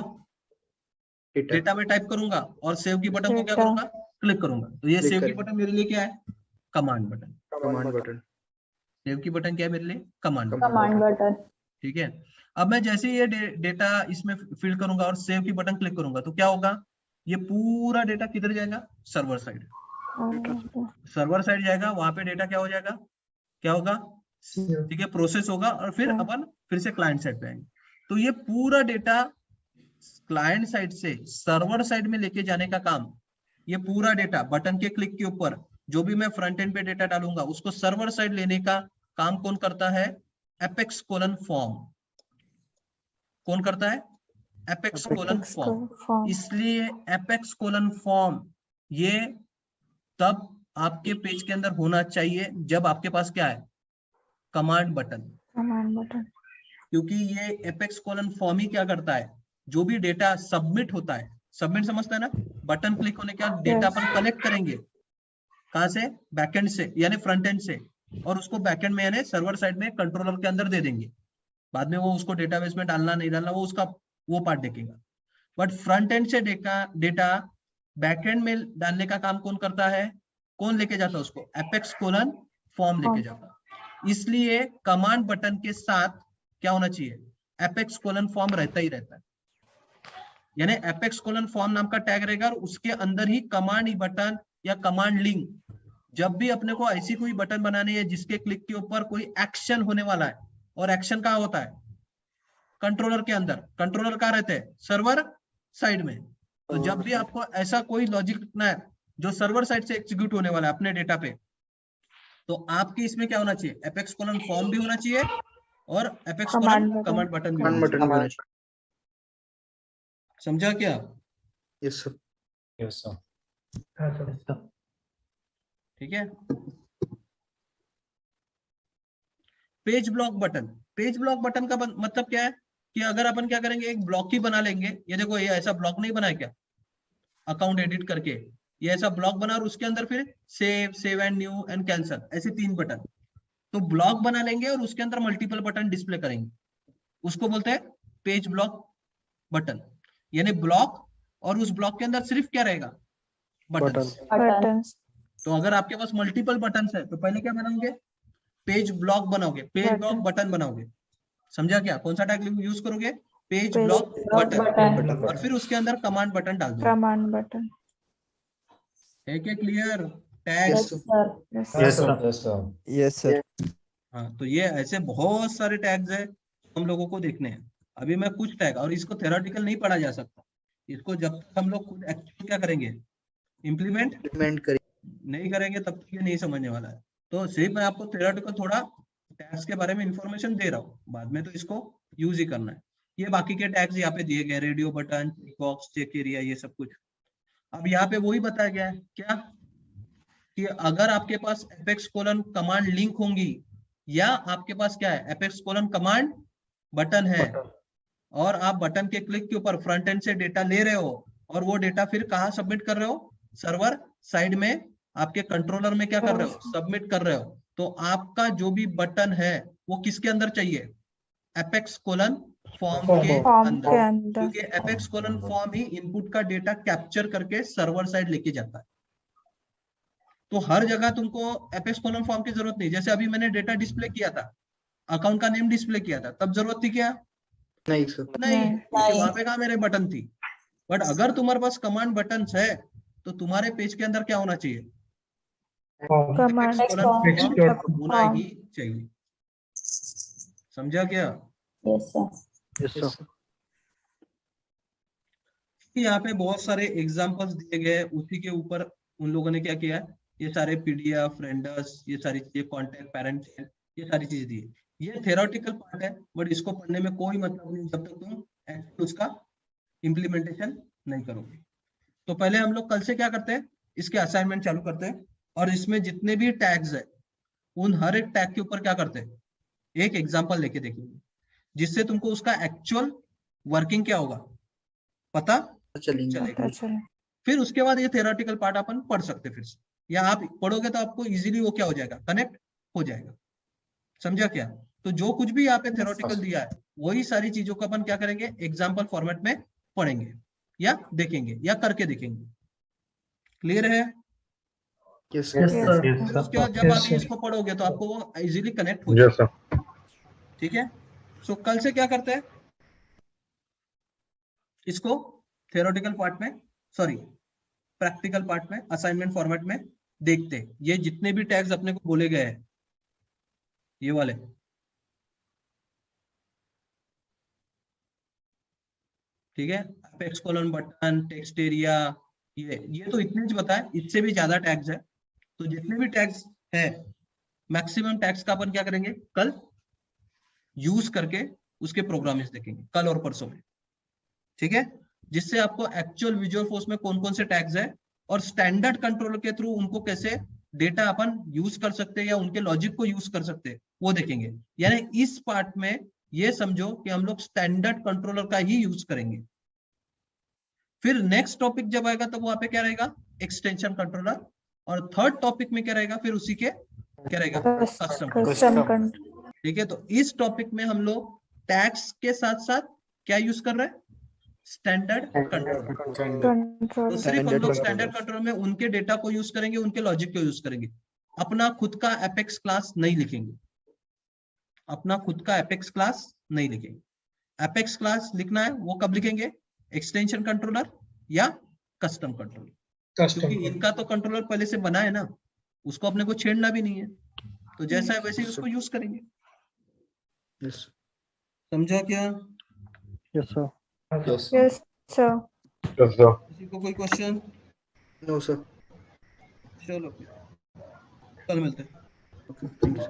डेटा में टाइप करूंगा और सेव की बटन को क्या करूंगा, क्लिक करूंगा, तो ये सेव की बटन मेरे लिए क्या है, कमांड बटन। सेव की बटन क्या है मेरे लिए, कमांड बटन। ठीक है, अब मैं जैसे ये डेटा इसमें फिल करूंगा और सेव की बटन क्लिक करूंगा तो क्या होगा, ये पूरा डेटा किधर जाएगा, सर्वर साइड। सर्वर साइड जाएगा, वहां पे डेटा क्या हो जाएगा, क्या होगा, ठीक है, प्रोसेस होगा, और फिर अपन फिर से क्लाइंट साइड पे आएंगे। तो ये पूरा डेटा क्लाइंट साइड से सर्वर साइड में लेके जाने का काम, ये पूरा डेटा बटन के क्लिक के ऊपर जो भी मैं फ्रंट एंड पे डेटा डालूंगा उसको सर्वर साइड लेने का काम कौन करता है, एपेक्स कोलन फॉर्म। कौन करता है, एपेक्स कोलन फॉर्म। इसलिए एपेक्स कोलन फॉर्म ये तब आपके पेज के अंदर होना चाहिए जब आपके पास क्या है, कमांड बटन। क्योंकि ये एपेक्स कोलन फॉर्म ही क्या करता है, जो भी डेटा सबमिट होता है, सबमिट समझता है ना, बटन क्लिक होने के बाद डेटा अपन कलेक्ट करेंगे, कहाँ से, बैकएंड से यानी फ्रंट एंड से, और उसको बैकएंड में यानी सर्वर साइड में कंट्रोलर के अंदर दे देंगे। बाद में वो उसको डेटाबेस में डालना नहीं डालना वो उसका वो पार्ट देखेगा। बट फ्रंट एंड से डेटा बैकएंड में डालने का काम कौन करता है, कौन लेके जाता है उसको, एपेक्स कोलन फॉर्म लेके जाता है। इसलिए कमांड बटन के साथ क्या होना चाहिए, एपेक्स कोलन फॉर्म रहता ही रहता है। यानी एपेक्स कोलन फॉर्म नाम का टैग रहेगा और उसके अंदर ही कमांड बटन या कमांड लिंक, जब भी अपने को ऐसी कोई बटन बनानी है जिसके क्लिक के ऊपर कोई एक्शन होने वाला है, और एक्शन कहाँ होता है, कंट्रोलर के अंदर। कंट्रोलर कहाँ रहते हैं, सर्वर साइड में। तो जब भी आपको ऐसा कोई लॉजिक लिखना है जो सर्वर साइड से एग्जीक्यूट होने वाला है अपने डेटा पे, तो आपके इसमें क्या होना चाहिए, एपेक्स कोलन फॉर्म भी होना चाहिए और एपेक्स कोलन कमांड बटन भी होना चाहिए। समझा क्या? Yes sir. Yes sir. ठीक है। Page block button, page block button का मतलब क्या है कि अगर अपन क्या करेंगे, एक ब्लॉक ही बना लेंगे। ये देखो, ये ऐसा ब्लॉक नहीं बनाया क्या, अकाउंट एडिट करके ये ऐसा ब्लॉक बना और उसके अंदर फिर save and new and cancel, ऐसे 3 बटन। तो ब्लॉक बना लेंगे और उसके अंदर मल्टीपल बटन डिस्प्ले करेंगे, उसको बोलते हैं पेज ब्लॉक बटन। यानी ब्लॉक और उस ब्लॉक के अंदर सिर्फ क्या रहेगा, बटन। तो अगर आपके पास मल्टीपल बटन है तो पहले क्या बनाओगे, पेज ब्लॉक बनाओगे, पेज ब्लॉक बटन बनाओगे। समझा क्या? कौन सा टैग यूज करोगे, पेज ब्लॉक बटन, और फिर उसके अंदर कमांड बटन डाल दो। Command button. है क्या clear? Tag. Yes sir. Yes sir. हाँ, तो ये ऐसे बहुत सारे टैग्स है हम लोगों को देखने हैं। अभी मैं कुछ टैग, और इसको थ्योरेटिकल नहीं पढ़ा जा सकता, इसको जब तक हम लोग खुद एक्चुअली क्या करेंगे, इम्प्लीमेंट नहीं करेंगे तब तक ये नहीं समझने वाला है। तो सिर्फ मैं आपको थ्योरेटिकल थोड़ा टैग्स के बारे में इंफॉर्मेशन दे रहा हूँ, बाद में तो इसको यूज ही करना है। ये बाकी के टैग्स यहाँ पे दिए गए, radio button, box, check area, ये सब कुछ। अब यहाँ पे वही बताया गया है क्या, कि अगर आपके पास एपेक्स कोलन कमांड लिंक होंगी, या आपके पास क्या है, एपेक्स कोलन कमांड बटन है, और आप बटन के क्लिक के ऊपर फ्रंट एंड से डेटा ले रहे हो, और वो डेटा फिर कहाँ सबमिट कर रहे हो, सर्वर साइड में आपके कंट्रोलर में क्या कर रहे हो, सबमिट कर रहे हो। तो आपका जो भी बटन है वो किसके अंदर चाहिए, एपेक्स कोलन फॉर्म के अंदर, क्योंकि एपेक्स कोलन फॉर्म ही इनपुट का डेटा कैप्चर करके सर्वर साइड लेके जाता है। तो हर जगह तुमको एपेक्स कोलन फॉर्म की जरूरत नहीं। जैसे अभी मैंने डेटा डिस्प्ले किया था, अकाउंट का नेम डिस्प्ले किया था, तब जरूरत थी क्या, नहीं सर। नहीं, वहां पे कहा मेरे बटन थी। बट अगर तुम्हारे पास कमांड बटन है तो तुम्हारे पेज के अंदर क्या होना चाहिए, होना ही चाहिए। समझा क्या? Yes sir. यहाँ पे बहुत सारे एग्जांपल्स दिए गए, उसी के ऊपर उन लोगों ने क्या किया है, ये सारे पीडीएफ, रेंडर्स, ये सारी चीजें, कॉन्टेक्ट, पेरेंट, ये सारी चीजें दी। ये थ्योरेटिकल पार्ट है, बट इसको पढ़ने में कोई मतलब नहीं जब तक तुम एक्चुअली उसका इम्प्लीमेंटेशन नहीं करोगे। तो पहले हम लोग कल से क्या करते हैं, इसके असाइनमेंट चालू करते हैं, और इसमें जितने भी टैग्स है उन हर एक टैग के ऊपर क्या करते हैं, एक एग्जांपल लेके देखेंगे, जिससे तुमको उसका एक्चुअल वर्किंग क्या होगा पता चलेगा। फिर उसके बाद ये थ्योरेटिकल पार्ट अपन पढ़ सकते फिर से, या आप पढ़ोगे तो आपको इजीली वो क्या हो जाएगा, कनेक्ट हो जाएगा। समझा क्या? तो जो कुछ भी यहाँ पे थ्योरेटिकल दिया है वही सारी चीजों को अपन क्या करेंगे, एग्जाम्पल फॉर्मेट में पढ़ेंगे या देखेंगे या करके देखेंगे। क्लियर है? यस फिर उसके बाद जब आप इसको पढ़ोगे तो आपको वो इजीली कनेक्ट हो जाएगा। ठीक है? सो कल से क्या करते हैं, इसको थ्योरेटिकल पार्ट में, सॉरी प्रैक्टिकल पार्ट में, असाइनमेंट फॉर्मेट में देखते हैं। ये जितने भी टैग्स अपने को बोले गए हैं, ये वाले, ठीक है, apex colon button, text area, ये तो इतने ही बताए, इससे भी ज्यादा टैग्स है। तो जितने भी टैग्स है, मैक्सिमम टैग्स का अपन क्या करेंगे, कल यूज करके उसके प्रोग्राम्स देखेंगे, कल और परसों में। ठीक है? जिससे आपको एक्चुअल विजुअल फोर्स में कौन कौन से टैग्स है और स्टैंडर्ड कंट्रोलर के थ्रू उनको कैसे डेटा अपन यूज कर सकते हैं या उनके लॉजिक को यूज कर सकते हैं, वो देखेंगे। यानी इस पार्ट में ये समझो कि हम लोग स्टैंडर्ड कंट्रोलर का ही यूज करेंगे। फिर नेक्स्ट टॉपिक जब आएगा तब वहां पे क्या रहेगा, एक्सटेंशन कंट्रोलर और थर्ड टॉपिक में क्या रहेगा फिर उसी के क्या रहेगा कस्टम। कस्टम कंट्रोल ठीक है, तो इस टॉपिक में हम लोग टैग्स के साथ साथ क्या यूज कर रहे हैं, स्टैंडर्ड कंट्रोल। तो सिर्फ हम लोग स्टैंडर्ड कंट्रोल में उनके डेटा को यूज करेंगे, उनके लॉजिक को यूज करेंगे, अपना खुद का एपेक्स क्लास नहीं लिखेंगे, अपना खुद का एपेक्स क्लास नहीं लिखेंगे। एपेक्स क्लास लिखना है वो कब लिखेंगे, एक्सटेंशन कंट्रोलर या कस्टम कंट्रोलर, क्योंकि इनका तो कंट्रोलर पहले से बना है ना, उसको अपने को छेड़ना भी नहीं है, तो जैसा है वैसे ही उसको यूज करेंगे। यस समझा क्या? Yes sir. Yes. Yes sir किसी को कोई क्वेश्चन? No sir. चलो कल मिलते हैं। Okay thank you.